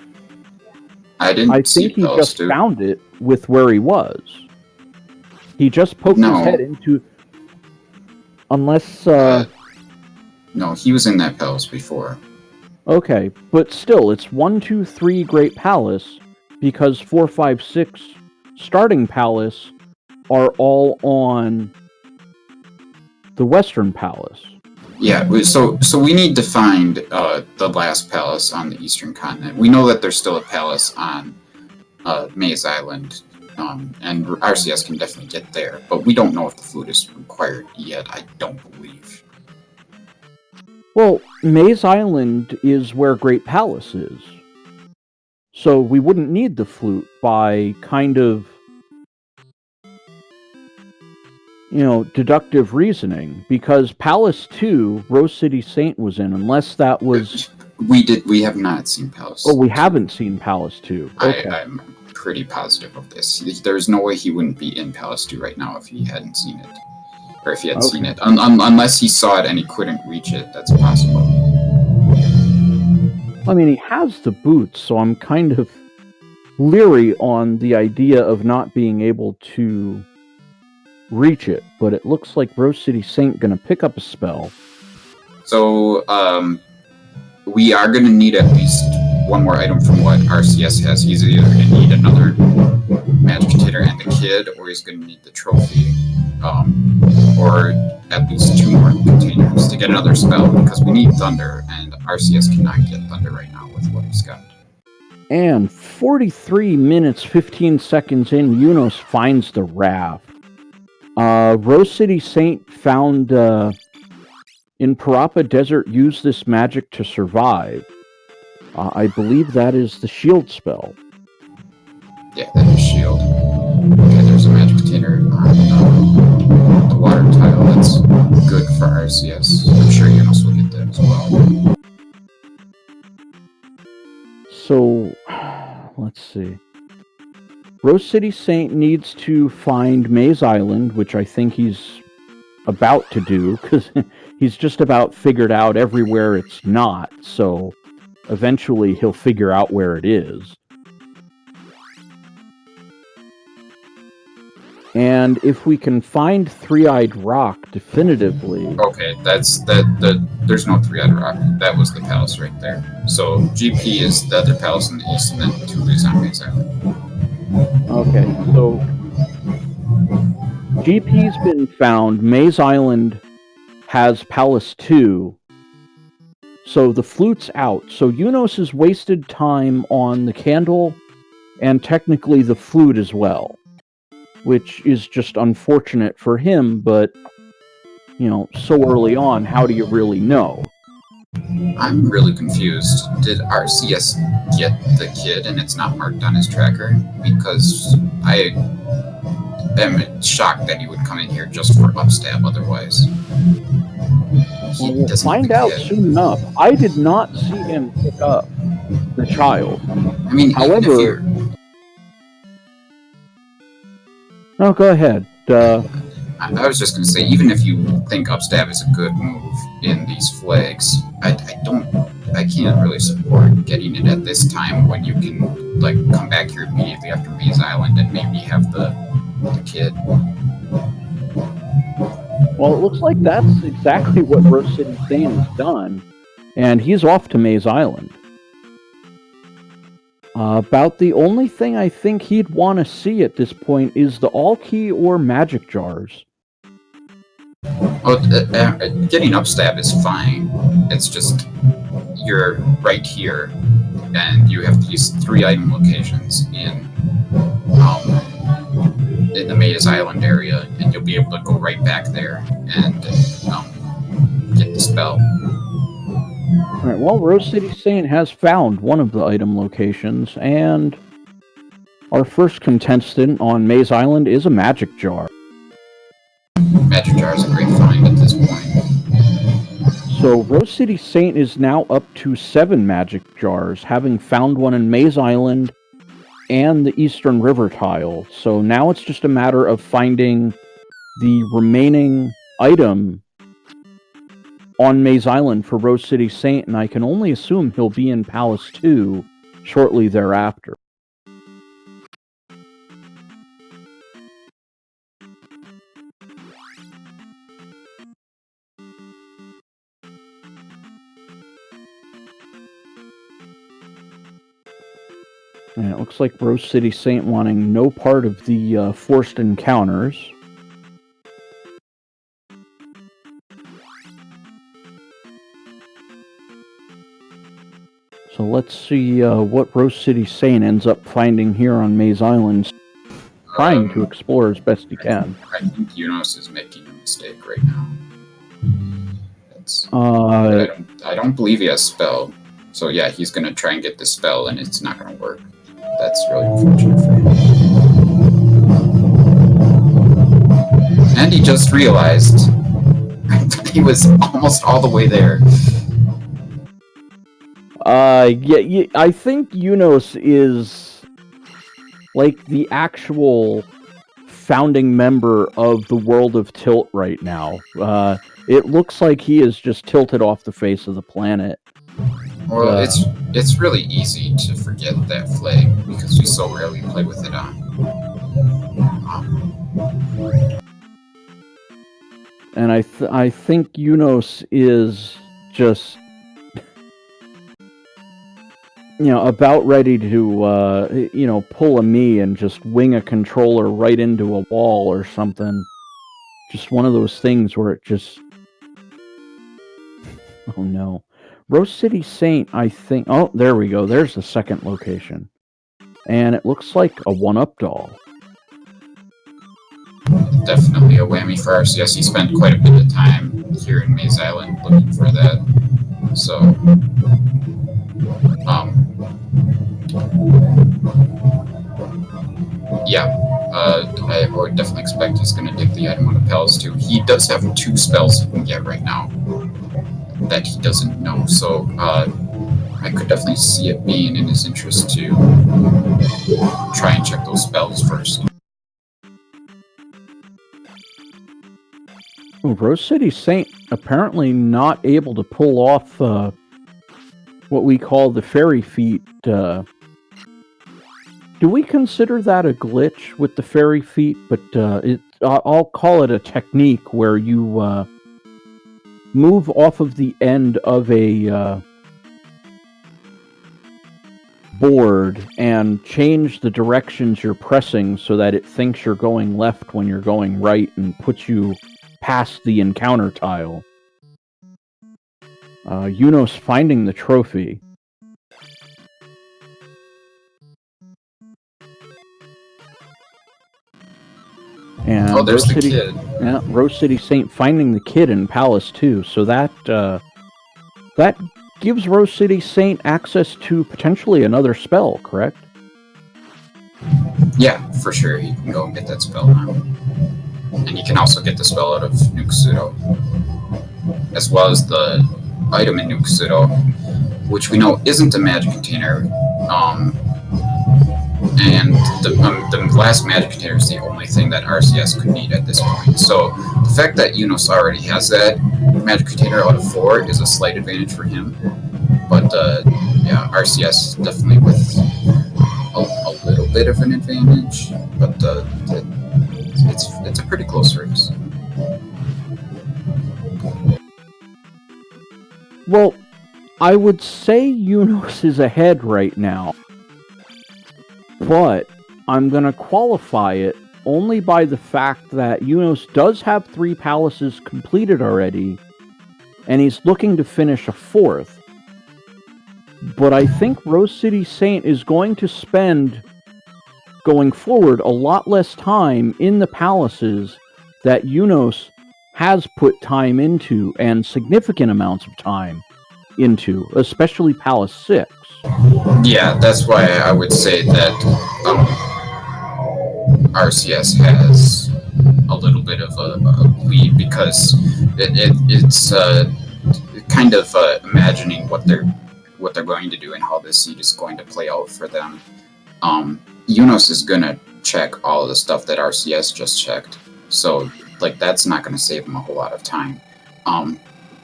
I think he just found it with where he was. He just poked his head into... Unless... No, he was in that palace before. Okay, but still, it's 1, 2, 3 Great Palace, because 4, 5, 6 Starting Palace are all on the Western Palace. Yeah, so we need to find the last palace on the Eastern Continent. We know that there's still a palace on Maze Island, and RCS can definitely get there, but we don't know if the flute is required yet, I don't believe. Well, Maze Island is where Great Palace is. So we wouldn't need the flute by kind of, deductive reasoning, because Palace 2, RoseCitySaint was in, unless that was... We have not seen Palace 2. Oh, we haven't seen Palace 2. Okay. I'm pretty positive of this. There's no way he wouldn't be in Palace 2 right now if he hadn't seen it. Or if he had seen it. Unless he saw it and he couldn't reach it, that's possible. I mean, he has the boots, so I'm kind of leery on the idea of not being able to reach it, but it looks like RoseCitySaint gonna pick up a spell. So, we are gonna need at least one more item from what RCS has. He's either gonna need another magic container and the kid, or he's gonna need the trophy. Or at least 2 more containers to get another spell, because we need Thunder, and RCS cannot get Thunder right now with what he's got. And 43 minutes, 15 seconds in, Eunos finds the raft. RoseCitySaint found in Parappa Desert used this magic to survive. I believe that is the shield spell. Yeah, that is shield. Okay, there's a magic container on the water tile. That's good for RCS. I'm sure Eunos will get that as well. So, let's see. RoseCitySaint needs to find Maze Island, which I think he's about to do, because he's just about figured out everywhere it's not, so eventually he'll figure out where it is. And if we can find Three-Eyed Rock definitively... Okay, there's no Three-Eyed Rock. That was the palace right there. So GP is the other palace in the east, and then 2 is on Maze Island. Okay, so GP's been found. Maze Island has Palace 2. So the flute's out. So Eunos has wasted time on the candle and technically the flute as well, which is just unfortunate for him, but, so early on, how do you really know? I'm really confused. Did RCS get the kid and it's not marked on his tracker? Because I am shocked that he would come in here just for upstab otherwise. We'll find out soon enough. I did not see him pick up the child. I mean, however... No, go ahead. I was just going to say, even if you think upstab is a good move in these flags, I can't really support getting it at this time when you can come back here immediately after Maze Island and maybe have the kid. Well, it looks like that's exactly what RoseCitySaint has done, and he's off to Maze Island. About the only thing I think he'd want to see at this point is the all-key or magic jars. Well, getting upstab is fine. It's just you're right here, and you have these 3 item locations in the Maze Island area, and you'll be able to go right back there and get the spell. Alright, well, RoseCitySaint has found one of the item locations, and our first contestant on Maze Island is a magic jar. Magic jar is a great find at this point. So RoseCitySaint is now up to 7 magic jars, having found one in Maze Island and the Eastern River tile. So now it's just a matter of finding the remaining item on Maze Island for RoseCitySaint, and I can only assume he'll be in Palace 2 shortly thereafter. And it looks like RoseCitySaint wanting no part of the forced encounters. So let's see what RoseCitySaint ends up finding here on Maze Island, trying to explore as best he can. I think Eunos is making a mistake right now. I don't believe he has spell. So yeah, he's going to try and get the spell, and it's not going to work. That's really unfortunate for him. And he just realized he was almost all the way there. Yeah, I think Eunos is like the actual founding member of the world of Tilt right now. It looks like he is just tilted off the face of the planet. Well, it's really easy to forget that flag because we so rarely play with it on. And I think Eunos is just, about ready to, pull a me and just wing a controller right into a wall or something. Just one of those things where it just... Oh no. Rose City Saint, I think. Oh, there we go. There's the second location. And it looks like a one-up doll. Definitely a whammy for RCS. He spent quite a bit of time here in Maze Island looking for that. So, yeah, I would definitely expect he's going to dig the item on the palace too. He does have 2 spells he can get right now that he doesn't know. So, I could definitely see it being in his interest to try and check those spells first. Ooh, Rose City Saint apparently not able to pull off what we call the fairy feat. Do we consider that a glitch with the fairy feat? But I'll call it a technique where you move off of the end of a board and change the directions you're pressing so that it thinks you're going left when you're going right and puts you past the encounter tile. Eunos finding the trophy. And there's the kid. Yeah, Rose City Saint finding the kid in Palace too. So that gives Rose City Saint access to potentially another spell, correct? Yeah, for sure. He can go and get that spell now. And he can also get the spell out of Nuke Pseudo, as well as the item in Nuke Pseudo, which we know isn't a magic container. And the last magic container is the only thing that RCS could need at this point. So the fact that Eunos already has that magic container out of 4 is a slight advantage for him. But yeah, RCS definitely with a little bit of an advantage, but it's a pretty close race. Well, I would say Eunos is ahead right now, but I'm going to qualify it only by the fact that Eunos does have 3 palaces completed already, and he's looking to finish a 4th. But I think Rose City Saint is going to spend, going forward, a lot less time in the palaces that Eunos has put time into, and significant amounts of time into, especially Palace 6. Yeah, that's why I would say that RCS has a little bit of a lead, because it's kind of imagining what they're going to do and how this seed is going to play out for them. Eunos is going to check all of the stuff that RCS just checked, so like that's not going to save him a whole lot of time.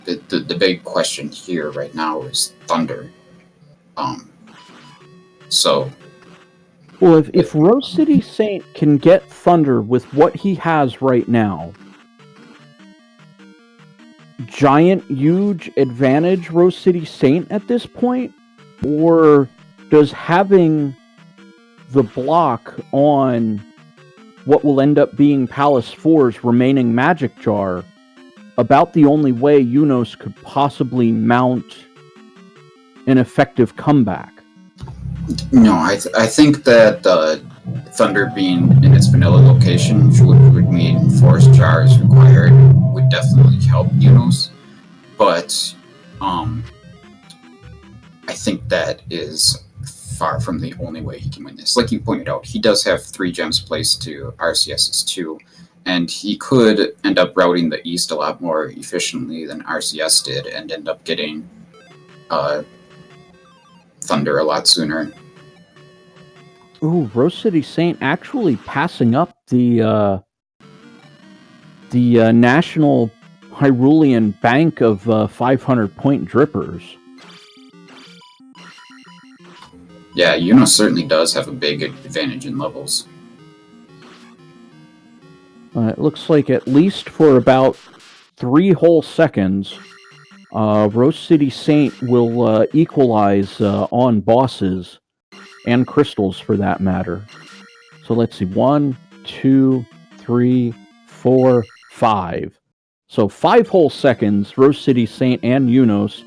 The big question here right now is Thunder. So, well, if Rose City Saint can get Thunder with what he has right now, huge advantage Rose City Saint at this point? Or does having the block on what will end up being Palace 4's remaining magic jar about the only way Eunos could possibly mount an effective comeback? No, I think that Thunder being in its vanilla location, which would mean force jars required, would definitely help Eunos. But I think that is far from the only way he can win this. Like you pointed out, he does have 3 gems placed to RCS's 2, and he could end up routing the east a lot more efficiently than RCS did, and end up getting Thunder a lot sooner. Ooh, Rose City Saint actually passing up the National Hyrulean Bank of 500-point drippers. Yeah, Eunos certainly does have a big advantage in levels. It looks like at least for about 3 whole seconds, Rose City Saint will equalize on bosses and crystals for that matter. So let's see, 1, 2, 3, 4, 5. So 5 whole seconds, Rose City Saint and Eunos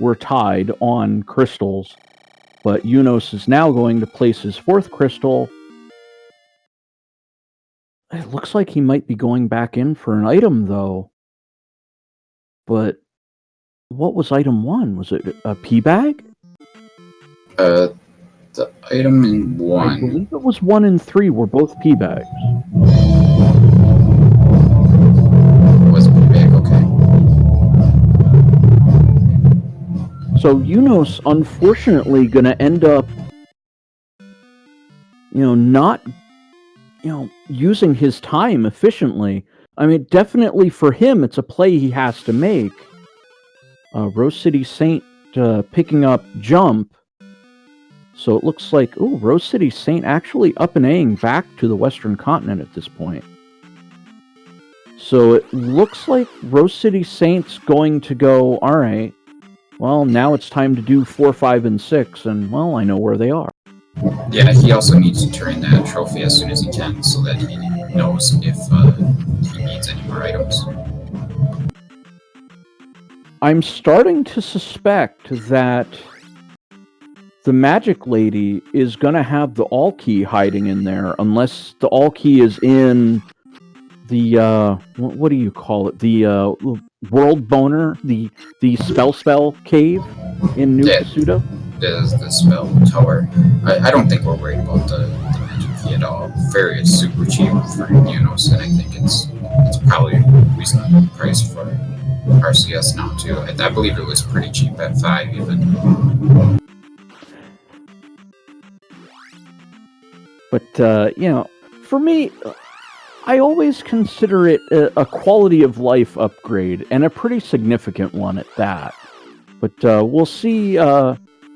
we're tied on crystals, but Eunos is now going to place his 4th crystal. It looks like he might be going back in for an item, though. But what was item 1? Was it a pea bag? The item in I 1. believe it was 1 and 3 were both pea bags. Was a pea bag, okay. So Eunos, unfortunately, going to end up, not, using his time efficiently. I mean, definitely for him, it's a play he has to make. RoseCitySaint picking up Jump. So it looks like, RoseCitySaint actually up and A-ing back to the Western Continent at this point. So it looks like RoseCitySaint's going to go, all right, well, now it's time to do 4, 5, and 6, and, well, I know where they are. Yeah, he also needs to turn that trophy as soon as he can so that he knows if he needs any more items. I'm starting to suspect that the Magic Lady is going to have the All Key hiding in there, unless the All Key is in the, what do you call it? The World Boner, the Spell Cave in New Kasuto? The spell tower. I don't think we're worried about the magic key at all. Fairy is super cheap for Eunos, and I think it's probably a reasonable price for RCS now too. I believe it was pretty cheap at 5 even. But for me, I always consider it a quality of life upgrade, and a pretty significant one at that. But we'll see.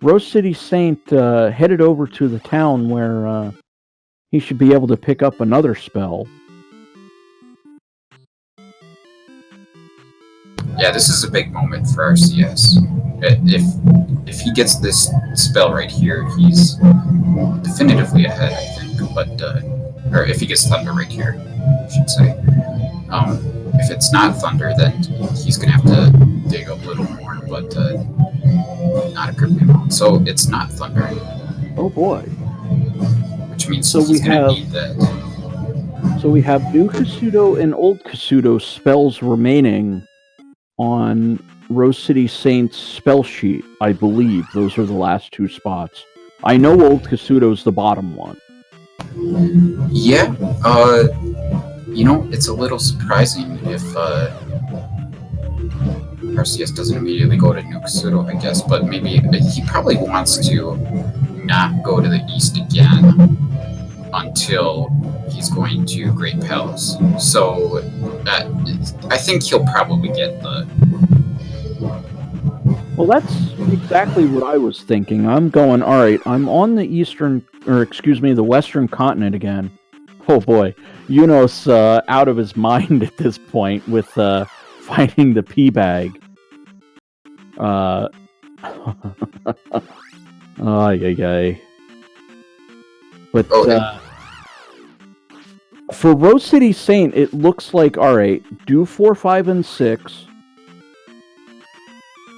RoseCitySaint headed over to the town where he should be able to pick up another spell. Yeah, this is a big moment for RCS. If he gets this spell right here, he's definitively ahead, I think. But or if he gets Thunder right here, I should say. If it's not Thunder, then he's gonna have to dig a little more, but not a good amount. So it's not Thunder. Oh boy! Which means he's gonna need that. So we have New Kasuto and Old Kasuto spells remaining on RoseCitySaint's spell sheet. I believe those are the last 2 spots. I know Old Kasuto's the bottom one. Yeah, it's a little surprising if RCS doesn't immediately go to New Kasuto, I guess, but maybe he probably wants to not go to the east again until he's going to Great Palace. So I think he'll probably get the... Well, that's exactly what I was thinking. I'm going, all right, I'm on the the Western Continent again. Oh boy, Eunos out of his mind at this point with finding the pea bag. Ay. But for RoseCitySaint, it looks like, all right, do 4, 5, and 6.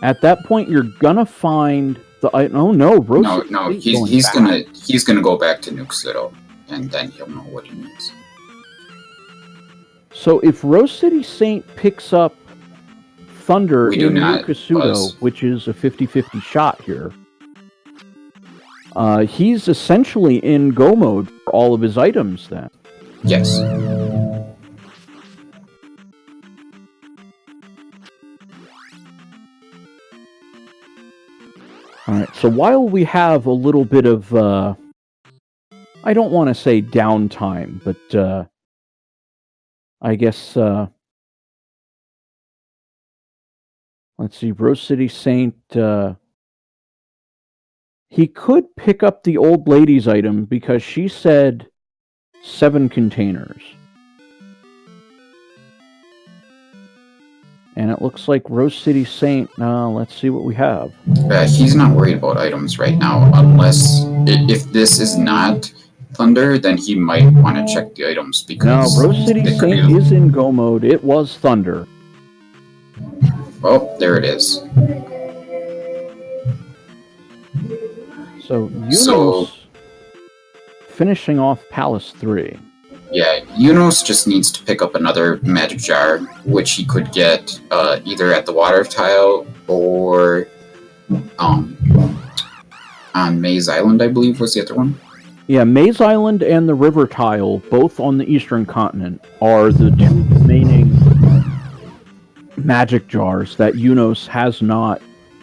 At that point, you're gonna find the... Oh no, RoseCitySaint he's gonna go back to New Kasuto, and then he'll know what he needs. So if RoseCitySaint picks up Thunder in New Kasuto, which is a 50-50 shot here, he's essentially in go mode for all of his items then. Yes. Alright, so while we have a little bit of, I don't want to say downtime, but I guess, let's see, RoseCitySaint, he could pick up the old lady's item because she said 7 containers. And it looks like RoseCitySaint, let's see what we have. He's not worried about items right now, unless if this is not Thunder, then he might want to check the items because... No, RoseCitySaint is in go mode. It was Thunder. Oh, there it is. So Eunos So finishing off Palace 3. yeah, Eunos just needs to pick up another magic jar, which he could get either at the water tile or on Maze Island, I believe was the other one. Yeah, Maze Island and the River Tile, both on the Eastern Continent, are the two remaining magic jars that Eunos has not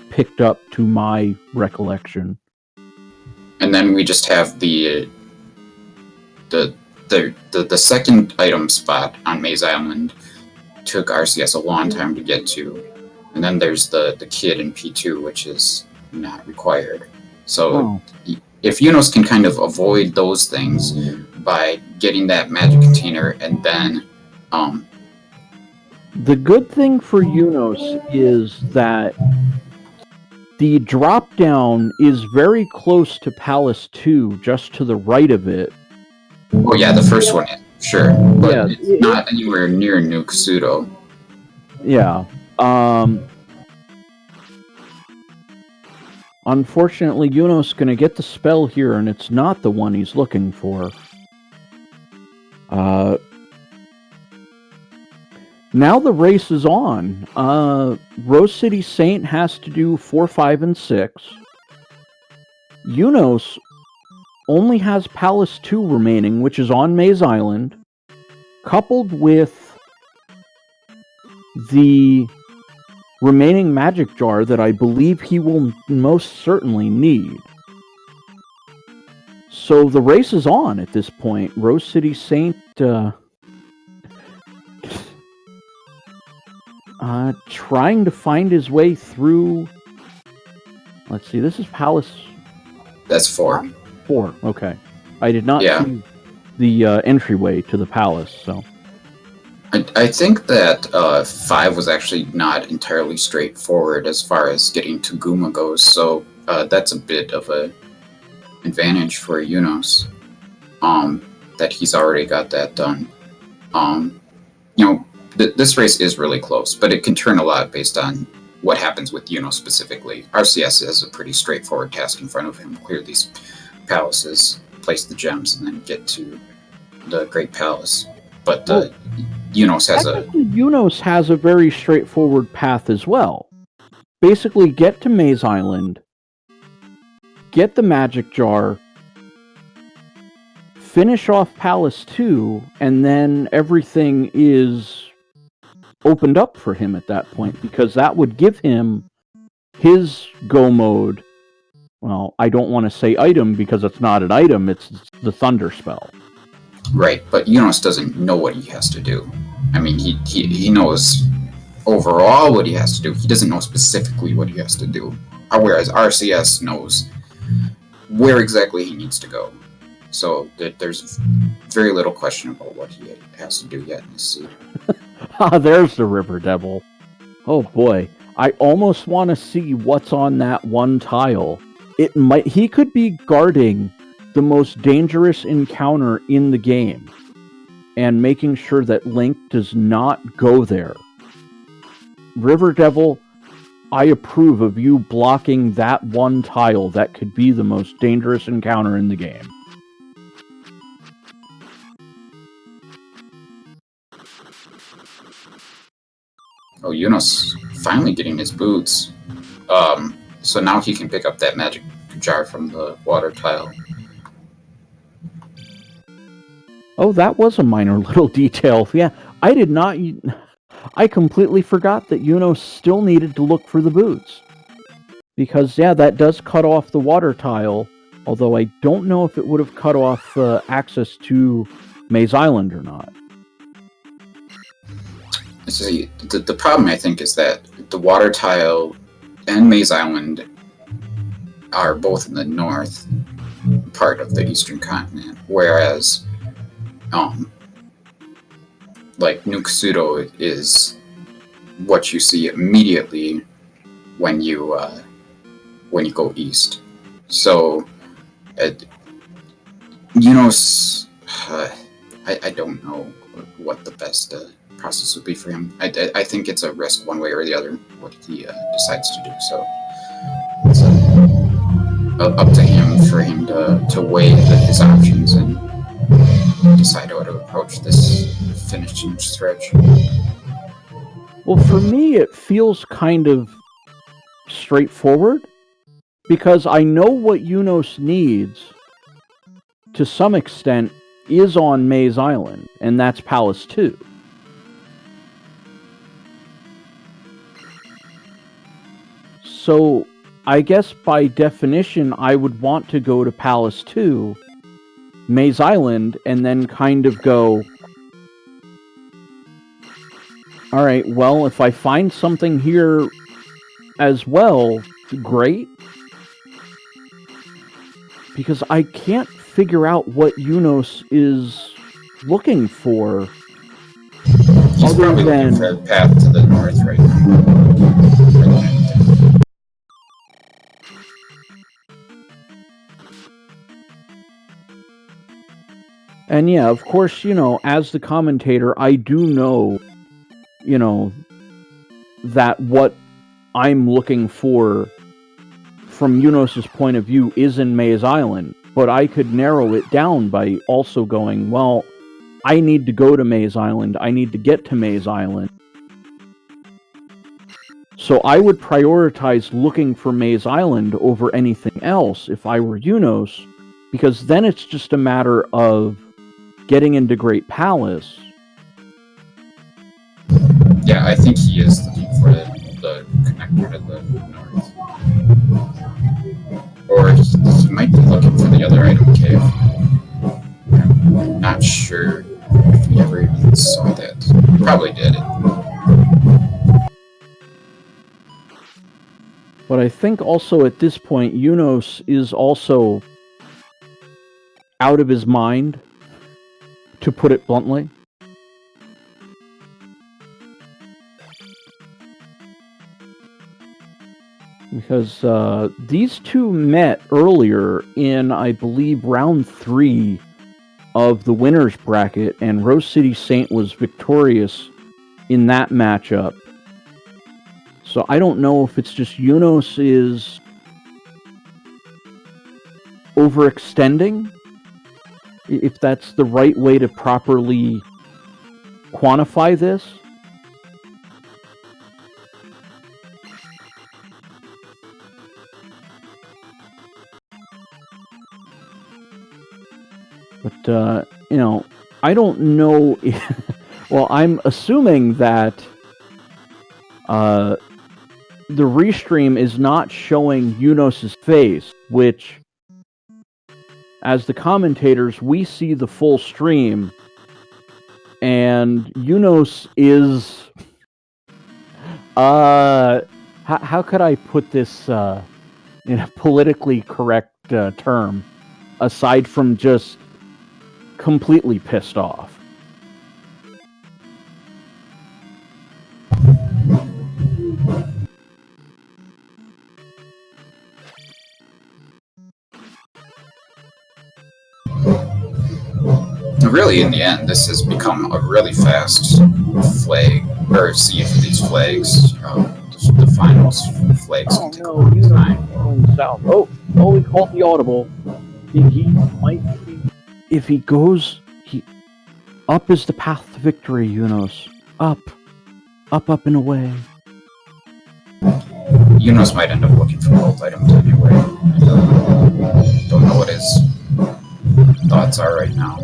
picked up to my recollection. And then we just have the second item spot on Maze Island. Took RCS a long time to get to. And then there's the kid in P2, which is not required. So if Eunos can kind of avoid those things by getting that magic container, and then the good thing for Eunos is that the drop down is very close to Palace 2, just to the right of it. Oh yeah, the first one, sure, but yeah, it's not anywhere near Nuke Pseudo. Yeah. Unfortunately, Eunos going to get the spell here, and it's not the one he's looking for. Now the race is on. RoseCitySaint has to do 4, 5, and 6. Eunos only has Palace 2 remaining, which is on Maze Island, coupled with the remaining magic jar that I believe he will most certainly need. So the race is on at this point. RoseCitySaint trying to find his way through. Let's see, this is Palace. That's 4. 4, okay. I did not see the entryway to the palace, so. I think that 5 was actually not entirely straightforward as far as getting to Guma goes, so that's a bit of a advantage for Eunos, that he's already got that done. This race is really close, but it can turn a lot based on what happens with Eunos specifically. RCS has a pretty straightforward task in front of him: clear these palaces, place the gems, and then get to the Great Palace. But Eunos has a very straightforward path as well. Basically, get to Maze Island, get the magic jar, finish off Palace 2, and then everything is opened up for him at that point, because that would give him his go mode. Well, I don't want to say item because it's not an item, it's the Thunder spell. Right, but Eunos doesn't know what he has to do. I mean, he knows overall what he has to do. He doesn't know specifically what he has to do. Whereas RCS knows where exactly he needs to go. So there's very little question about what he has to do yet in this seed. There's the River Devil. Oh boy, I almost want to see what's on that one tile. He could be guarding the most dangerous encounter in the game and making sure that Link does not go there. River Devil, I approve of you blocking that one tile that could be the most dangerous encounter in the game. Oh, Eunos finally getting his boots. So now he can pick up that magic jar from the water tile. Oh, that was a minor little detail. Yeah, I completely forgot that Eunos still needed to look for the boots. Because, yeah, that does cut off the water tile, although I don't know if it would have cut off access to Maze Island or not. See, the problem, I think, is that the water tile and Maze Island are both in the north part of the eastern continent, whereas like Nuke Pseudo is what you see immediately when you go east. So Eunos, I don't know what the best process would be for him. I think it's a risk one way or the other what he decides to do. So up to him for him to weigh his options and decide how to approach this finishing stretch. Well, for me, it feels kind of straightforward because I know what Eunos needs to some extent is on Maze Island, and that's Palace 2. So I guess by definition, I would want to go to Palace 2, Maze Island, and then kind of go, all right, well, if I find something here as well, great. Because I can't figure out what Eunos is looking for. He's probably looking for a path to the north right now. And yeah, of course, as the commentator, I do know, that what I'm looking for from Eunos' point of view is in Maze Island, but I could narrow it down by also going, well, I need to go to Maze Island, I need to get to Maze Island. So I would prioritize looking for Maze Island over anything else if I were Eunos, because then it's just a matter of getting into Great Palace. Yeah, I think he is looking for the connector to the north. Or he might be looking for the other item cave. I'm not sure if we ever even saw that. Probably did. But I think also at this point, Eunos is also out of his mind, to put it bluntly. Because these two met earlier in, I believe, round 3 of the winner's bracket, and RoseCitySaint was victorious in that matchup. So I don't know if it's just Eunos is overextending, if that's the right way to properly quantify this. But, I don't know if, well, I'm assuming that the restream is not showing Eunos' face, which, as the commentators, we see the full stream, and Eunos is, how could I put this in a politically correct term, aside from just completely pissed off? Really, in the end, this has become a really fast flag, or sea of these flags. The finals flags can take a long time. South. Oh, he called the audible. He might be. If he goes, up is the path to victory, Eunos. Up and away. Eunos might end up looking for both items anyway. Don't know what his thoughts are right now.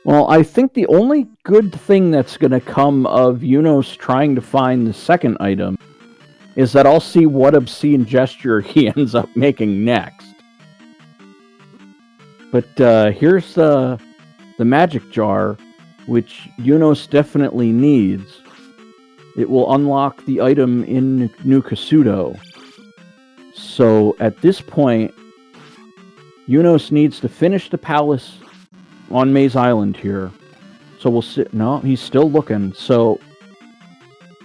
Well, I think the only good thing that's going to come of Eunos trying to find the second item is that I'll see what obscene gesture he ends up making next. But here's the magic jar, which Eunos definitely needs. It will unlock the item in New Kasuto. So at this point, Eunos needs to finish the palace on Maze Island here. So we'll see. No, he's still looking. So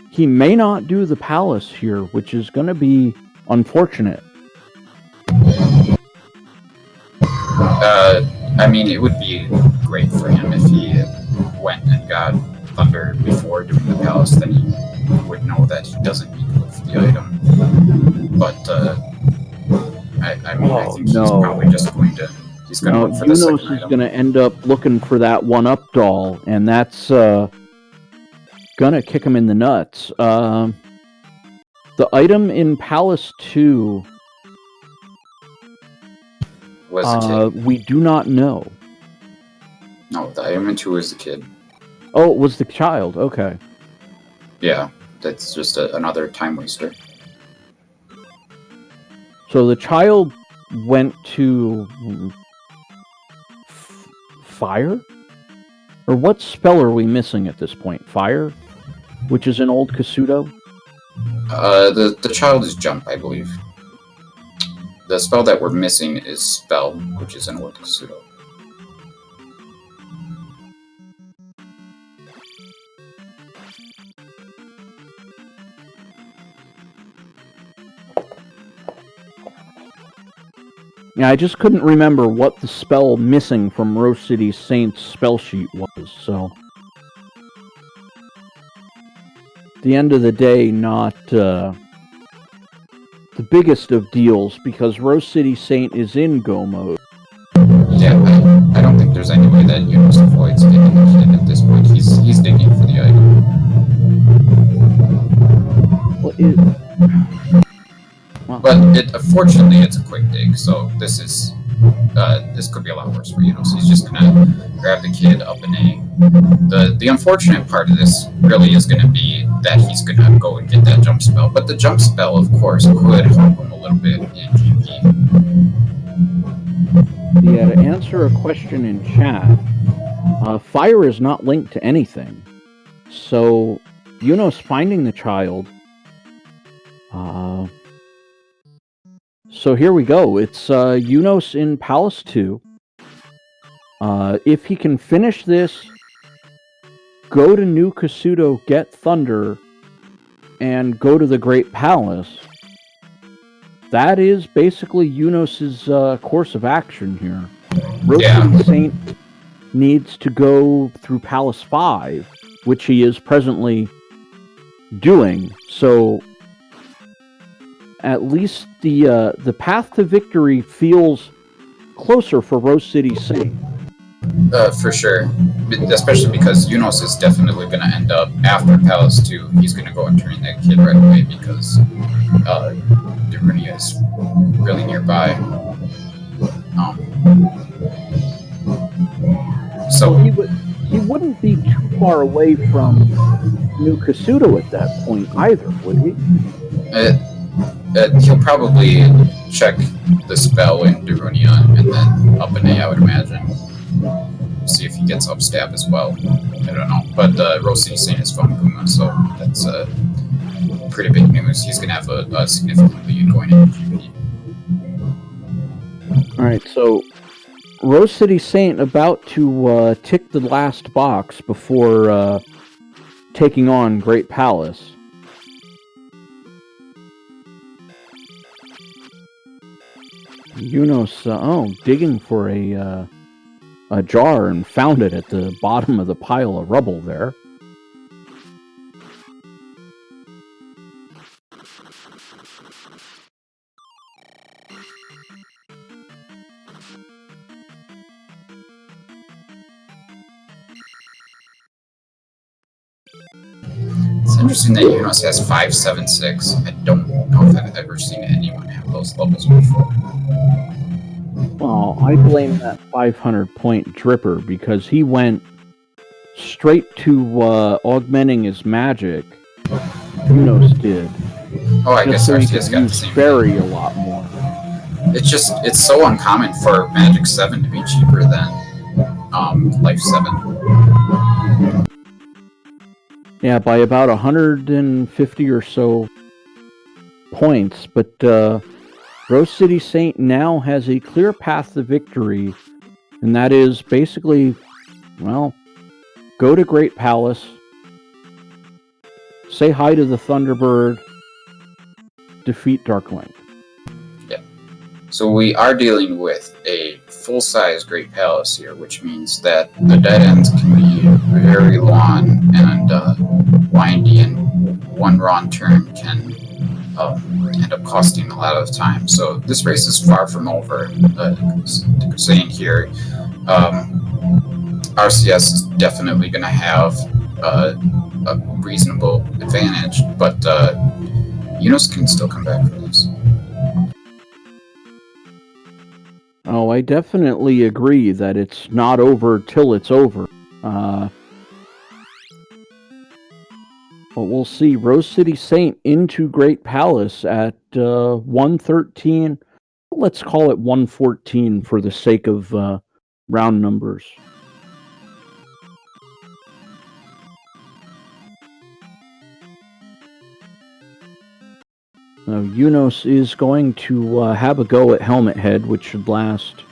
he may not do the palace here, which is going to be unfortunate. I mean, it would be great for him if he went and got Thunder before doing the palace. Then he would know that he doesn't need to look for the item. But I mean, I think he's probably just going to. He's going to look for the second Eunos is item. going to end up looking for that 1-up doll, and that's going to kick him in the nuts. The item in Palace 2, Was the kid? we do not know. No, the item in 2 was the kid. Oh, it was the child. Okay. Yeah, that's just another time waster. So the child went to fire? Or what spell are we missing at this point? Fire? Which is an old Kasudo? The child is jump, I believe. The spell that we're missing is spell, which is an old Kasudo. Yeah, I just couldn't remember what the spell missing from RoseCitySaint's spell sheet was, so... At the end of the day, not the biggest of deals, because RoseCitySaint is in go mode. Yeah, I don't think there's any way that Eunos avoids getting the kid at this point. He's digging for the item. But fortunately, it's a quick dig, so this could be a lot worse for Eunos. He's just gonna grab the kid up an A. The unfortunate part of this really is gonna be that he's gonna go and get that jump spell. But the jump spell, of course, could help him a little bit in GP. Yeah, to answer a question in chat, fire is not linked to anything. So, Eunos finding the child. So here we go. It's Eunos in Palace 2. If he can finish this, go to New Kasudo, get Thunder, and go to the Great Palace, that is basically Eunos' course of action here. RoseCitySaint needs to go through Palace 5, which he is presently doing, so at least the path to victory feels closer for RoseCitySaint. For sure. Especially because Eunos is definitely going to end up, after Palace 2, he's going to go and turn that kid right away because Derunia is really nearby. So he wouldn't be too far away from New Kasudo at that point either, would he? He'll probably check the spell in Derunia and then up an A, I would imagine. See if he gets up stab as well. I don't know. But RoseCitySaint is from Puma, so that's pretty big news. He's going to have a significant lead going into GP. Alright, so RoseCitySaint about to tick the last box before taking on Great Palace. Eunos, digging for a jar and found it at the bottom of the pile of rubble there. It's interesting that Eunos has 576. I don't know if I've ever seen anyone have those levels before. Well, I blame that 500-point dripper because he went straight to augmenting his magic. Eunos did. Oh, I guess so he Arceus could got the use same. fairy a lot more. It's so uncommon for Magic 7 to be cheaper than Life 7. Yeah, by about 150 or so points, but RoseCitySaint now has a clear path to victory, and that is basically, well, go to Great Palace, say hi to the Thunderbird, defeat Darkwing. Yeah. So we are dealing with a full-size Great Palace here, which means that the dead ends can be very long and windy and one wrong turn can end up costing a lot of time. So this race is far from over. Saying here, RCS is definitely going to have a reasonable advantage, but Eunos can still come back from this. Oh, I definitely agree that it's not over till it's over. But we'll see. RoseCitySaint into Great Palace at 113. Let's call it 114 for the sake of round numbers. Now, Eunos is going to have a go at Helmet Head, which should last...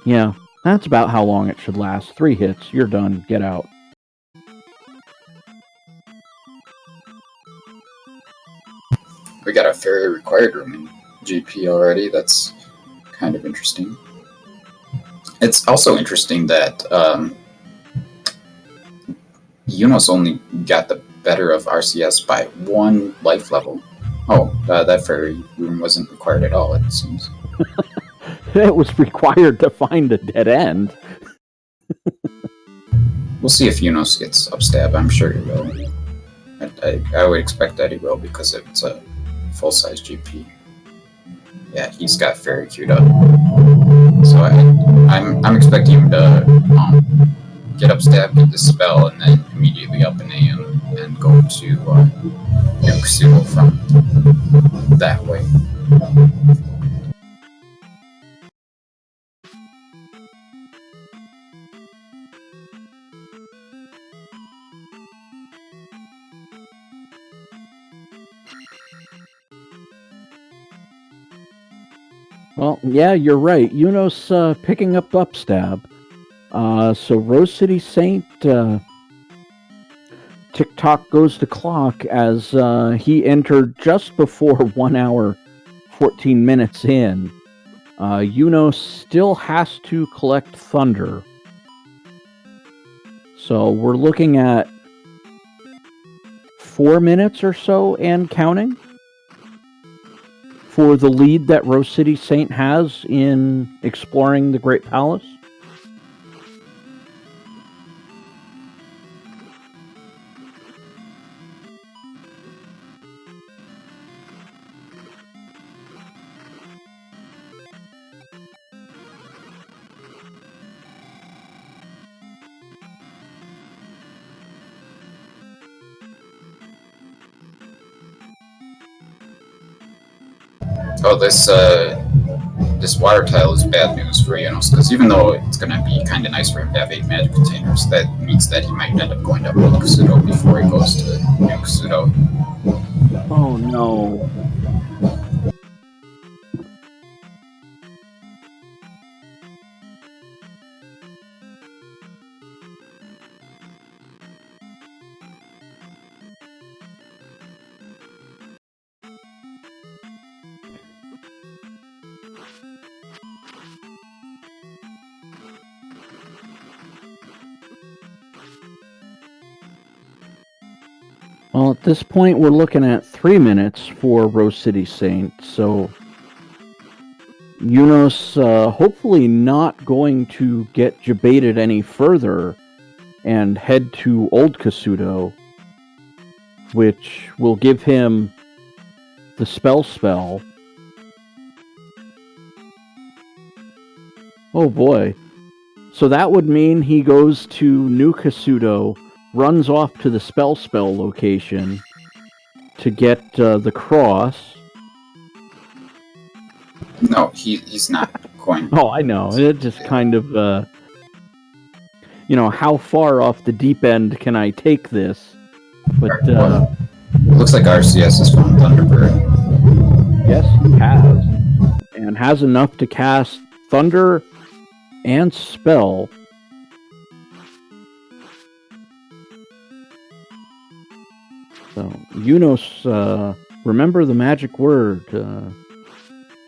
Yeah, that's about how long it should last. 3 hits, you're done, get out. We got a fairy required room in GP already. That's kind of interesting. It's also interesting that Eunos only got the better of RCS by 1 life level. Oh, that fairy room wasn't required at all, it seems. It was required to find a dead end. We'll see if Eunos gets upstab. I'm sure he will. I would expect that he will because it's a full-size GP. Yeah, he's got fairy queued up. So I'm expecting him to get upstab, get the spell, and then immediately up an AM and go to Nuke from that way. Well, yeah, you're right. Eunos picking up upstab. So RoseCitySaint, tick-tock goes the clock as he entered just before 1 hour, 14 minutes in. Eunos still has to collect Thunder. So we're looking at 4 minutes or so and counting for the lead that RoseCitySaint has in exploring the Great Palace. Oh, this water tile is bad news for Eunos, because even though it's going to be kind of nice for him to have 8 magic containers, that means that he might end up going to Old Kasuto before he goes to New Kasuto. Oh no. Well, at this point, we're looking at 3 minutes for RoseCitySaint, so Eunos hopefully not going to get debated any further and head to Old Kasuto, which will give him the spell. Oh boy. So that would mean he goes to New Kasuto, runs off to the spell location to get the cross. No, he's not going. Oh, I know. It just kind of, how far off the deep end can I take this? But Well, it looks like RCS has found Thunderbird. yes, he has. And has enough to cast Thunder and Spell. So, Eunos, remember the magic word.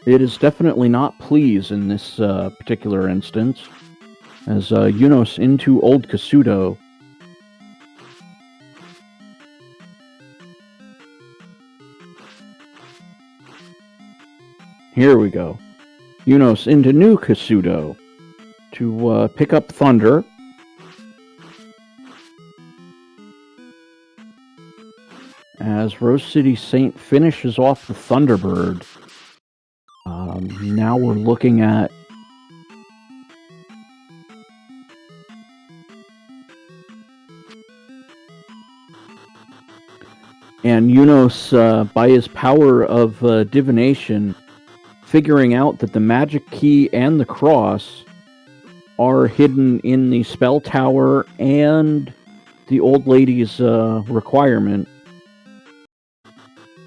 It is definitely not please in this particular instance, as Eunos into Old Kasuto. Here we go. Eunos into New Kasuto to pick up Thunder. As RoseCitySaint finishes off the Thunderbird. Now we're looking at and Eunos, by his power of divination, figuring out that the magic key and the cross are hidden in the spell tower and the old lady's requirement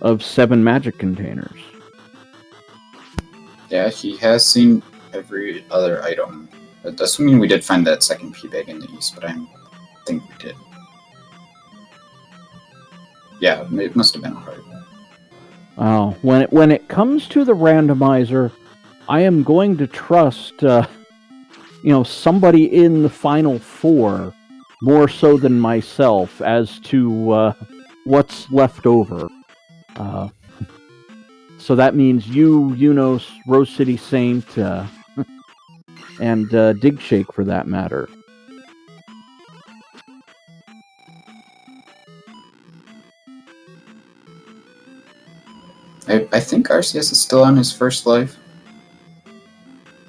of 7 magic containers. Yeah, he has seen every other item. Assuming we did find that second P bag in the east, but I think we did. Yeah, it must have been hard. Oh, when it comes to the randomizer, I am going to trust somebody in the final 4 more so than myself as to what's left over. So that means you, Eunos, RoseCitySaint, and Digshake for that matter. I think RCS is still on his first life,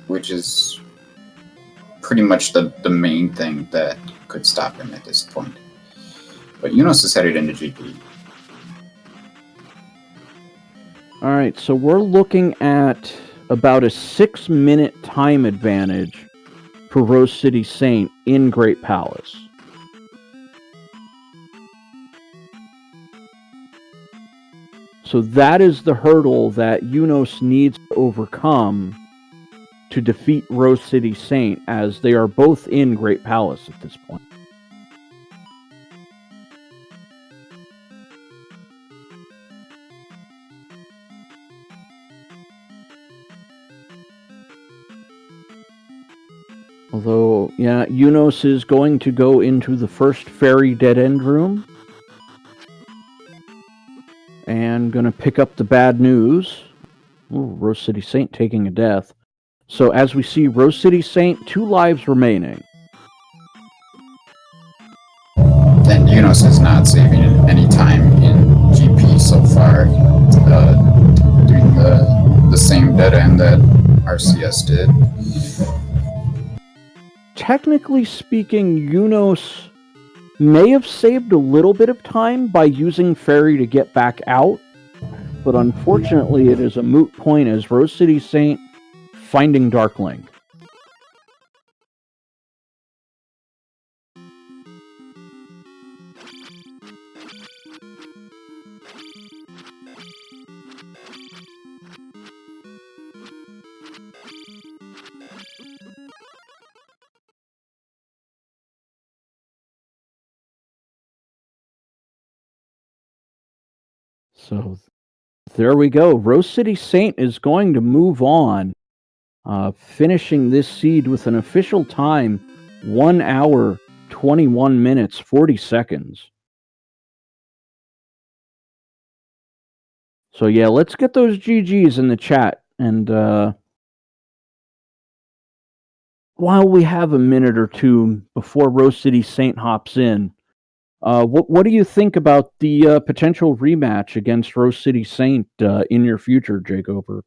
which is pretty much the main thing that could stop him at this point. But Eunos is headed into GP. All right, so we're looking at about a 6-minute time advantage for RoseCitySaint in Great Palace. So that is the hurdle that Eunos needs to overcome to defeat RoseCitySaint, as they are both in Great Palace at this point. Although, yeah, Eunos is going to go into the first fairy dead end room. And going to pick up the bad news. Ooh, RoseCitySaint taking a death. So as we see, RoseCitySaint, 2 lives remaining. And Eunos is not saving any time in GP so far. Doing the same dead end that RCS did. Technically speaking, Eunos may have saved a little bit of time by using Fairy to get back out, but unfortunately it is a moot point as RoseCitySaint finding Darklink. So there we go. RoseCitySaint is going to move on, finishing this seed with an official time 1 hour, 21 minutes, 40 seconds. So yeah, let's get those GGs in the chat. And while we have a minute or two before RoseCitySaint hops in, what do you think about the potential rematch against RoseCitySaint in your future, Jacober?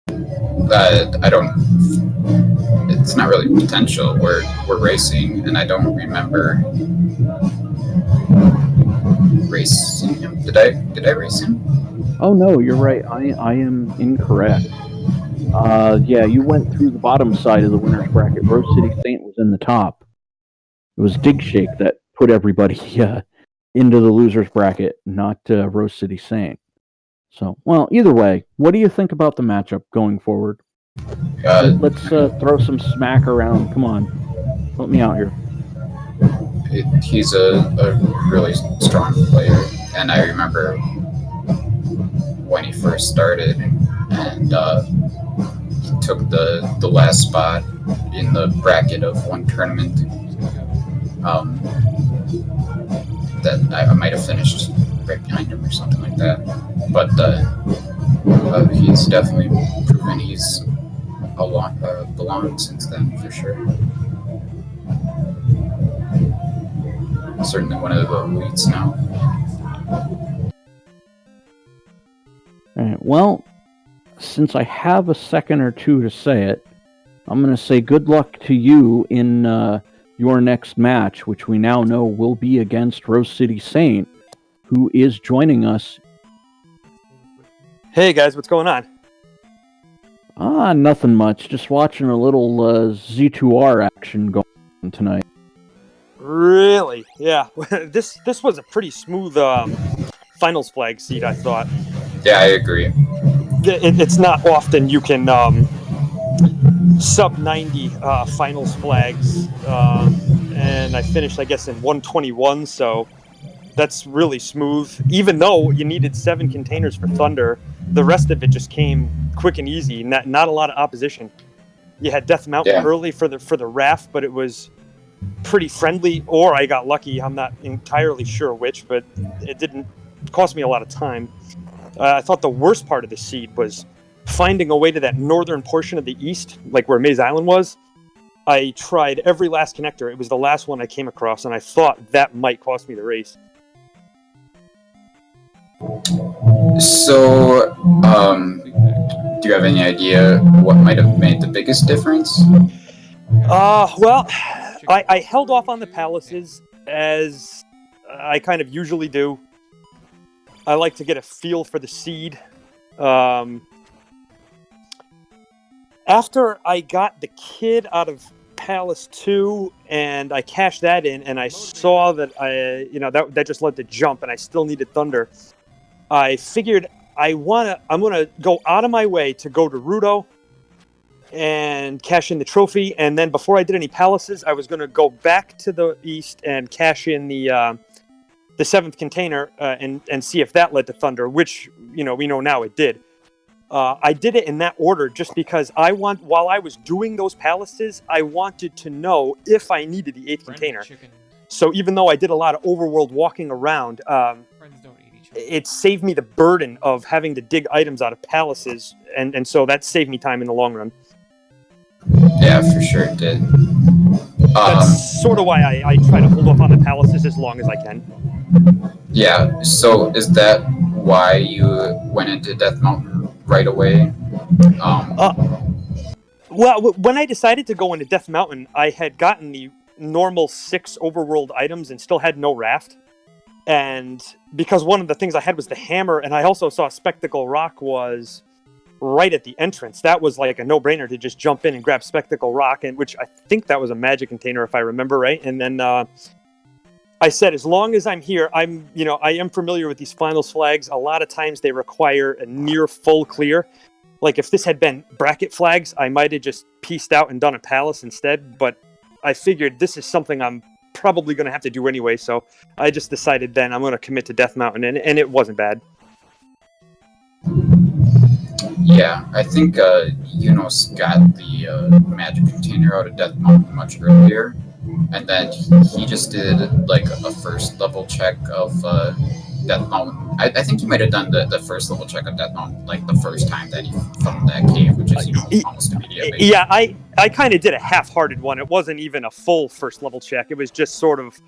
I don't. It's not really potential. We're racing, and I don't remember racing him. Did I race him? Oh no, you're right. I am incorrect. Yeah, you went through the bottom side of the winner's bracket. RoseCitySaint was in the top. It was Digshake that put everybody into the loser's bracket, not RoseCitySaint. So, well, either way, what do you think about the matchup going forward? Let's throw some smack around. Come on, help me out here. He's a really strong player, and I remember when he first started, and he took the last spot in the bracket of one tournament. That I might have finished right behind him or something like that. but he's definitely proven he's belonged since then, for sure. Certainly one of the elites now. All right, well, since I have a second or two to say it, I'm going to say good luck to you in your next match, which we now know will be against RoseCitySaint, who is joining us. Hey guys, what's going on? Nothing much. Just watching a little Z2R action going on tonight. Really? Yeah. This was a pretty smooth finals flag seed, I thought. Yeah, I agree. It's not often you can sub 90 finals flags, and I finished, I guess, in 121, so that's really smooth. Even though you needed 7 containers for Thunder, the rest of it just came quick and easy. Not a lot of opposition. You had Death Mountain early for the raft, but it was pretty friendly, or I got lucky. I'm not entirely sure which, but it didn't cost me a lot of time. I thought the worst part of the seed was finding a way to that northern portion of the east, like where Maze Island was. I tried every last connector. It was the last one I came across, and I thought that might cost me the race. So, do you have any idea what might have made the biggest difference? Well, I held off on the palaces, as I kind of usually do. I like to get a feel for the seed. After I got the kid out of Palace 2 and I cashed that in, and I saw that that just led to jump, and I still needed Thunder. I figured I'm gonna go out of my way to go to Rudo and cash in the trophy, and then before I did any palaces, I was gonna go back to the east and cash in the 7th container and see if that led to Thunder, which we know now it did. I did it in that order just because while I was doing those palaces, I wanted to know if I needed the 8th container. So even though I did a lot of overworld walking around, it saved me the burden of having to dig items out of palaces, and so that saved me time in the long run. Yeah, for sure it did. That's sort of why I try to hold off on the palaces as long as I can. Yeah, so is that why you went into Death Mountain right away? Well, when I decided to go into Death Mountain, I had gotten the normal 6 overworld items and still had no raft. And because one of the things I had was the hammer, and I also saw Spectacle Rock was right at the entrance. That was like a no-brainer to just jump in and grab Spectacle Rock, and which I think that was a magic container if I remember right. And then I said, as long as I'm here, I am familiar with these finals flags. A lot of times they require a near full clear. Like if this had been bracket flags, I might have just pieced out and done a palace instead. But I figured this is something I'm probably going to have to do anyway. So I just decided then I'm going to commit to Death Mountain, and it wasn't bad. Yeah, I think Eunos got the magic container out of Death Mountain much earlier, and then he just did like a first level check of Death Mountain. I think he might have done the first level check of Death Mountain like the first time that he found that cave, which is almost immediately. Yeah, I kind of did a half-hearted one. It wasn't even a full first level check. It was just sort of,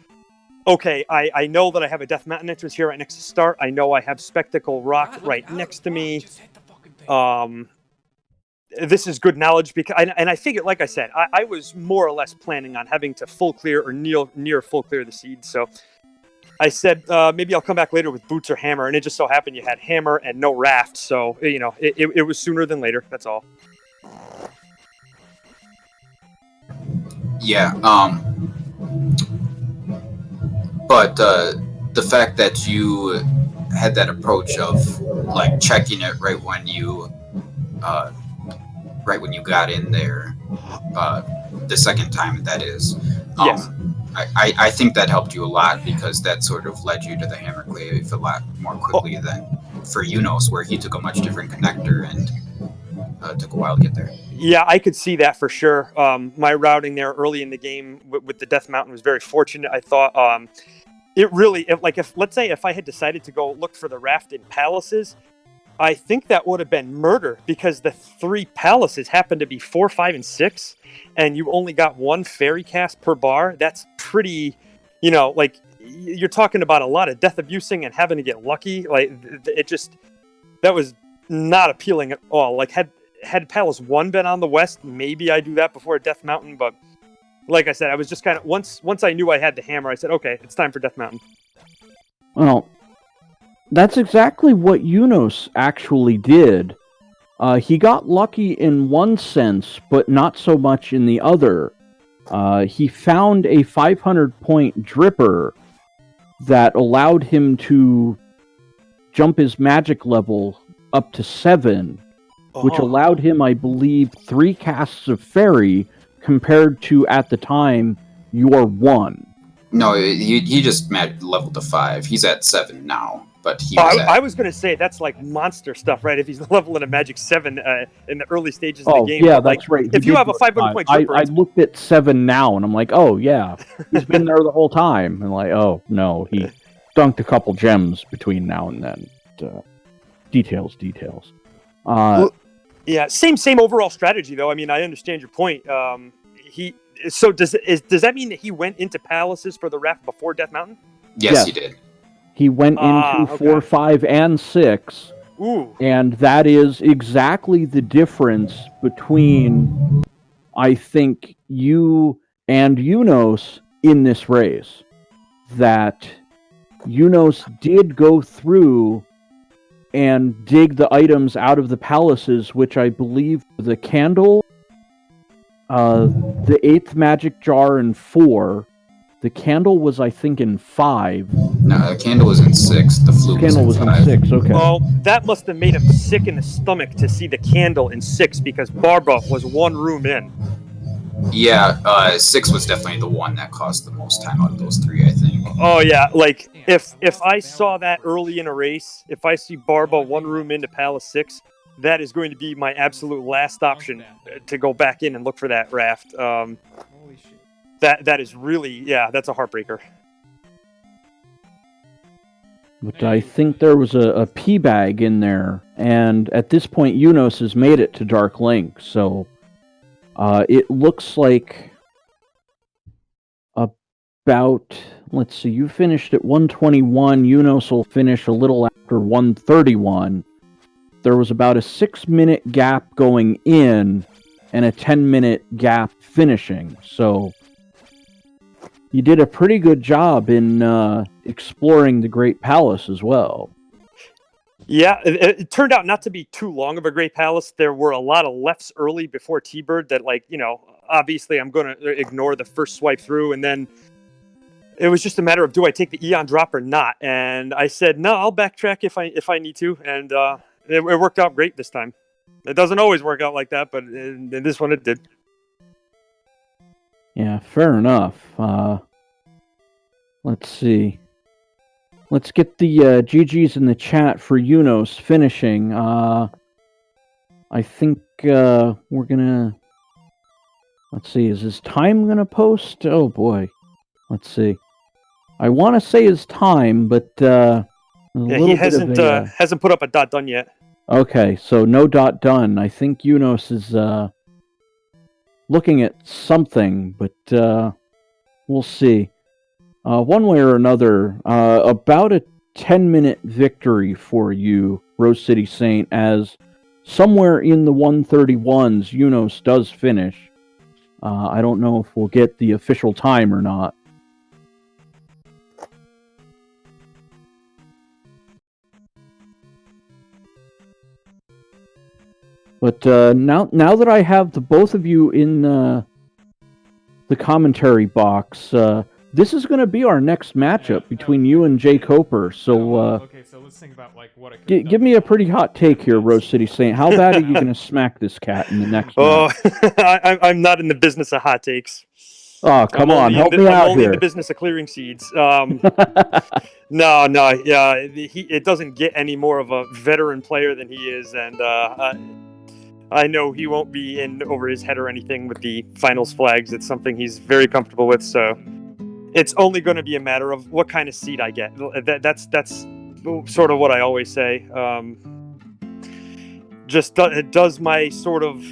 okay, I know that I have a Death Mountain entrance here right next to start. I know I have Spectacle Rock right next to me. This is good knowledge because, and I figured, like I said, I was more or less planning on having to full clear or near full clear the seed. So I said maybe I'll come back later with boots or hammer, and it just so happened you had hammer and no raft. So it was sooner than later. That's all. Yeah. But the fact that you had that approach of like checking it right when you got in there, the second time that is. Yes. I think that helped you a lot because that sort of led you to the hammer clave a lot more quickly than for Eunos, where he took a much different connector and took a while to get there. Yeah, I could see that for sure. My routing there early in the game with the Death Mountain was very fortunate. I thought it really, let's say if I had decided to go look for the raft in palaces, I think that would have been murder because the 3 palaces happened to be 4, 5, and 6, and you only got 1 fairy cast per bar. That's pretty, like you're talking about a lot of death abusing and having to get lucky. Like that was not appealing at all. Like had Palace 1 been on the west, maybe I do that before Death Mountain, but like I said, I was just kind of once I knew I had the hammer, I said, okay, it's time for Death Mountain. Well, that's exactly what Eunos actually did. He got lucky in one sense, but not so much in the other. He found a 500-point dripper that allowed him to jump his magic level up to 7, which allowed him, I believe, 3 casts of fairy compared to, at the time, your 1. No, he just leveled to 5. He's at 7 now, but he was I was going to say that's like monster stuff, right? If he's leveling a magic 7 in the early stages of the game. Yeah, but, that's right. If you have a 500-point dripper, I looked at 7 now, and I'm like, oh, yeah, he's been there the whole time. And like, oh, no, he dunked a couple gems between now and then. Details. Yeah, same overall strategy, though. I mean, I understand your point. Does that mean that he went into palaces for the raft before Death Mountain? Yes, he did. He went into 4, 5, and 6. Ooh. And that is exactly the difference between, I think, you and Eunos in this race. That Eunos did go through and dig the items out of the palaces, which I believe the candle, the 8th magic jar in 4. The candle was, I think, in 5. No, the candle was in 6. The flute was in 5. 6, okay. Well, that must have made him sick in the stomach to see the candle in 6 because Barbara was 1 room in. Yeah, 6 was definitely the one that cost the most time out of those 3, I think. Oh yeah, like if I saw that early in a race, if I see Barba 1 room into Palace 6, that is going to be my absolute last option to go back in and look for that raft. Holy shit. That is really, that's a heartbreaker. But I think there was a P bag in there, and at this point, Eunos has made it to Dark Link, so it looks like about, let's see, you finished at 121, Eunos will finish a little after 131. There was about a 6-minute gap going in, and a 10-minute gap finishing, so you did a pretty good job in exploring the Great Palace as well. Yeah, it turned out not to be too long of a Great Palace. There were a lot of lefts early before T-Bird that, obviously I'm going to ignore the first swipe through, and then it was just a matter of, do I take the Eon drop or not? And I said, no, I'll backtrack if I need to, and it worked out great this time. It doesn't always work out like that, but in this one it did. Yeah, fair enough. Let's see. Let's get the GGs in the chat for Eunos finishing. I think we're gonna... Let's see, is his time gonna post? Oh boy. Let's see. I want to say his time, but he hasn't put up a dot done yet. Okay, so no dot done. I think Eunos is looking at something, but we'll see. One way or another, about a 10-minute victory for you, RoseCitySaint, as somewhere in the 131s, Eunos does finish. I don't know if we'll get the official time or not. But now that I have the both of you in the commentary box, this is going to be our next matchup between you and Jay Coper. So, okay, so let's think about what it could give me a pretty hot take here, RoseCitySaint. How bad are you going to smack this cat in the next match? I'm not in the business of hot takes. Oh, come on, help me out I'm only here. in the business of clearing seeds. No, yeah, it doesn't get any more of a veteran player than he is, and I know he won't be in over his head or anything with the finals flags. It's something he's very comfortable with, so it's only going to be a matter of what kind of seed I get. That's sort of what I always say. it does my sort of,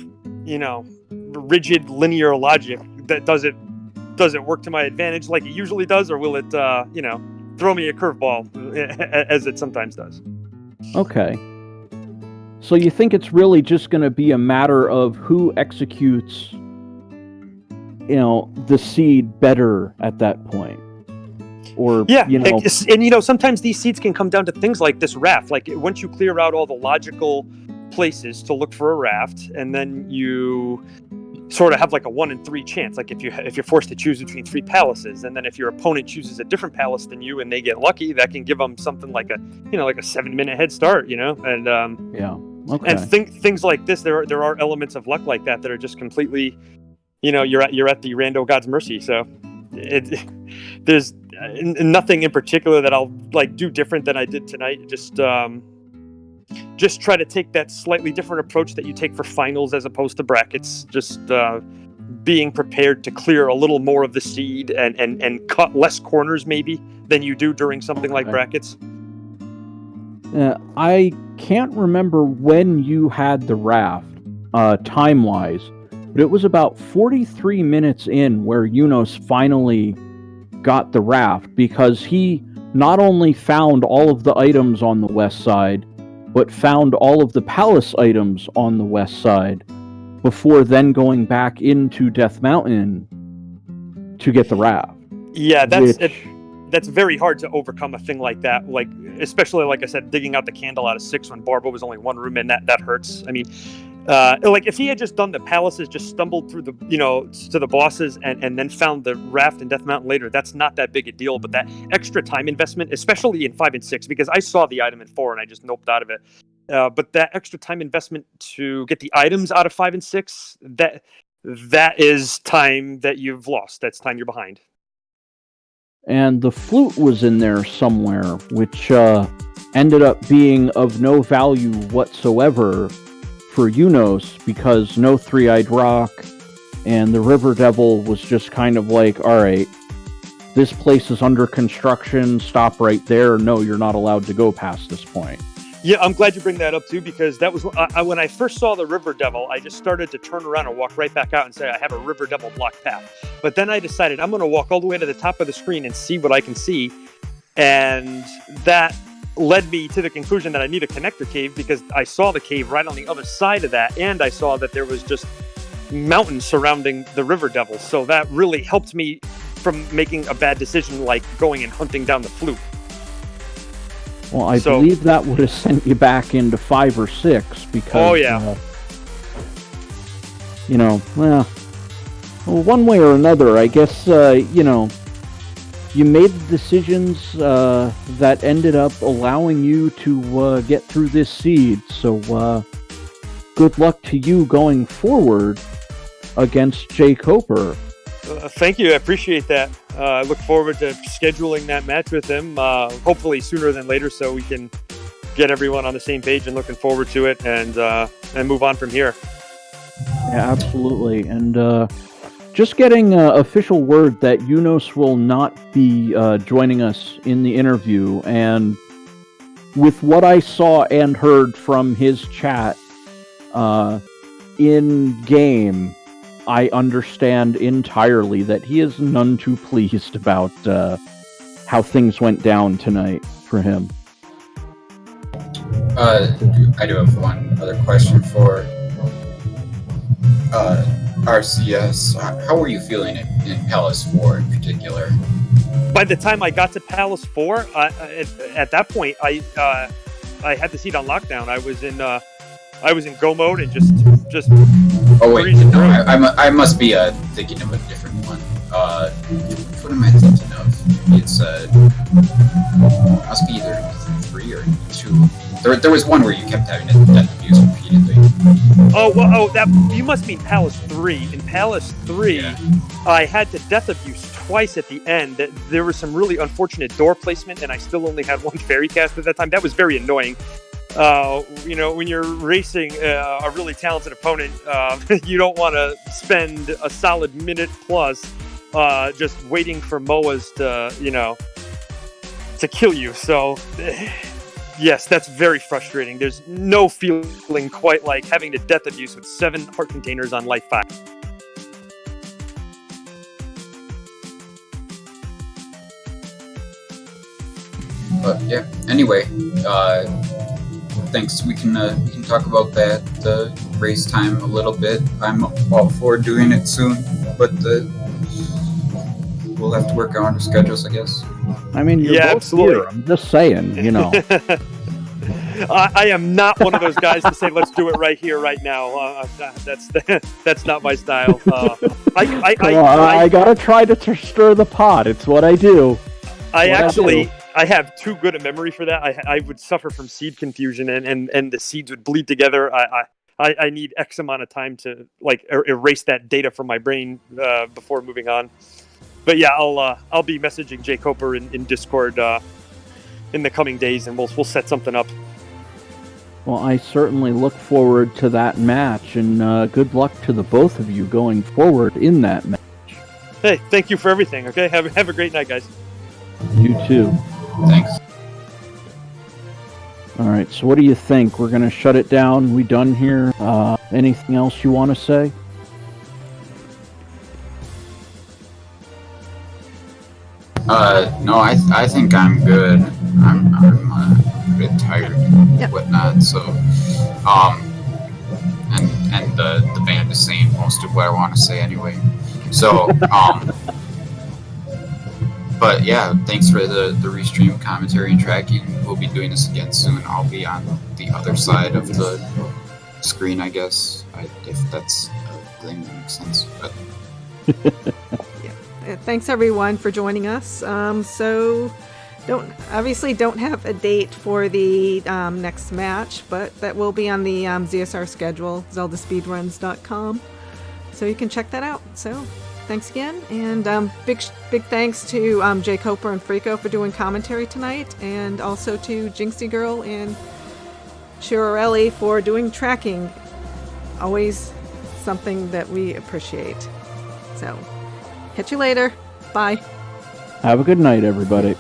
rigid linear logic. That does it work to my advantage like it usually does, or will it, throw me a curveball as it sometimes does? Okay. So you think it's really just going to be a matter of who executes, the seed better at that point? Or, yeah, and sometimes these seeds can come down to things like this raft. Like once you clear out all the logical places to look for a raft, and then you sort of have like a 1 in 3 chance. Like if you're forced to choose between 3 palaces, and then if your opponent chooses a different palace than you and they get lucky, that can give them something like a 7-minute head start. And yeah, okay. And things like this, there are elements of luck like that are just completely, you're at the rando god's mercy. So there's nothing in particular that I'll like do different than I did tonight. Just try to take that slightly different approach that you take for finals as opposed to brackets. Just being prepared to clear a little more of the seed and cut less corners maybe than you do during something like brackets. I can't remember when you had the raft, time-wise, but it was about 43 minutes in where Eunos finally got the raft, because he not only found all of the items on the west side, but found all of the palace items on the west side before then going back into Death Mountain to get the raft. Yeah, that's very hard to overcome a thing like that. Like, especially, like I said, digging out the candle out of 6 when Barbara was only 1 room in, that hurts. I mean, like if he had just done the palaces, just stumbled through the, to the bosses and then found the raft in Death Mountain later, that's not that big a deal. But that extra time investment, especially in 5 and 6, because I saw the item in 4 and I just noped out of it. But that extra time investment to get the items out of 5 and 6, that is time that you've lost. That's time you're behind. And the flute was in there somewhere, which ended up being of no value whatsoever for Eunos, because no 3-eyed rock, and the River Devil was just kind of like, alright, this place is under construction, stop right there, no, you're not allowed to go past this point. Yeah, I'm glad you bring that up too, because that was when I first saw the River Devil, I just started to turn around and walk right back out and say, I have a River Devil blocked path. But then I decided I'm going to walk all the way to the top of the screen and see what I can see. And that led me to the conclusion that I need a connector cave, because I saw the cave right on the other side of that. And I saw that there was just mountains surrounding the River Devil. So that really helped me from making a bad decision like going and hunting down the flute. Well, I believe that would have sent you back into 5 or 6, because... Oh, yeah. Well, one way or another, I guess, you made the decisions that ended up allowing you to get through this seed. So, good luck to you going forward against Jay Coper. Thank you. I appreciate that. I look forward to scheduling that match with him, hopefully sooner than later, so we can get everyone on the same page and looking forward to it and move on from here. Yeah, absolutely. And just getting official word that Eunos will not be joining us in the interview. And with what I saw and heard from his chat in game, I understand entirely that he is none too pleased about how things went down tonight for him. I do have one other question for RCS. How were you feeling in Palace 4 in particular? By the time I got to Palace 4, at that point, I had the seat on lockdown. I was in go mode and just. Oh wait, no, I must be thinking of a different one. What am I thinking of? It's must be either 3 or 2. There was one where you kept having death abuse repeatedly. That you must mean Palace 3. In Palace 3, yeah. I had to death abuse twice at the end. There was some really unfortunate door placement, and I still only had 1 fairy cast at that time. That was very annoying. When you're racing a really talented opponent, you don't want to spend a solid minute plus just waiting for MOAs to kill you. So, Yes, that's very frustrating. There's no feeling quite like having to death abuse with 7 heart containers on life 5. But yeah, anyway, thanks. We can talk about that race time a little bit. I'm all for doing it soon, but we'll have to work on our schedules, I guess. I mean, you're both absolutely. here. I'm just saying, you know. I am not one of those guys to say, let's do it right here, right now. That's not my style. I gotta try to stir the pot. It's what I do. I have too good a memory for that. I would suffer from seed confusion, and the seeds would bleed together. I need X amount of time to erase that data from my brain before moving on. But yeah, I'll be messaging Jay Coper in Discord in the coming days, and we'll set something up. Well, I certainly look forward to that match, and good luck to the both of you going forward in that match. Hey, thank you for everything. Okay, have a great night, guys. You too. Thanks. All right, so what do you think? We're going to shut it down? We done here? Anything else you want to say? No, I think I'm good. I'm a bit tired and whatnot, so, and the band is saying most of what I want to say anyway. So, but yeah, thanks for the restream commentary and tracking. We'll be doing this again soon. I'll be on the other side of the screen, I guess, if that's a thing that makes sense. But Thanks everyone for joining us. So don't have a date for the next match, but that will be on the ZSR schedule, zeldaspeedruns.com. So you can check that out. So thanks again, and big thanks to Jay Coper and Frico for doing commentary tonight, and also to Jinxie Girl and Shirarelli for doing tracking. Always something that we appreciate. So catch you later. Bye. Have a good night, everybody.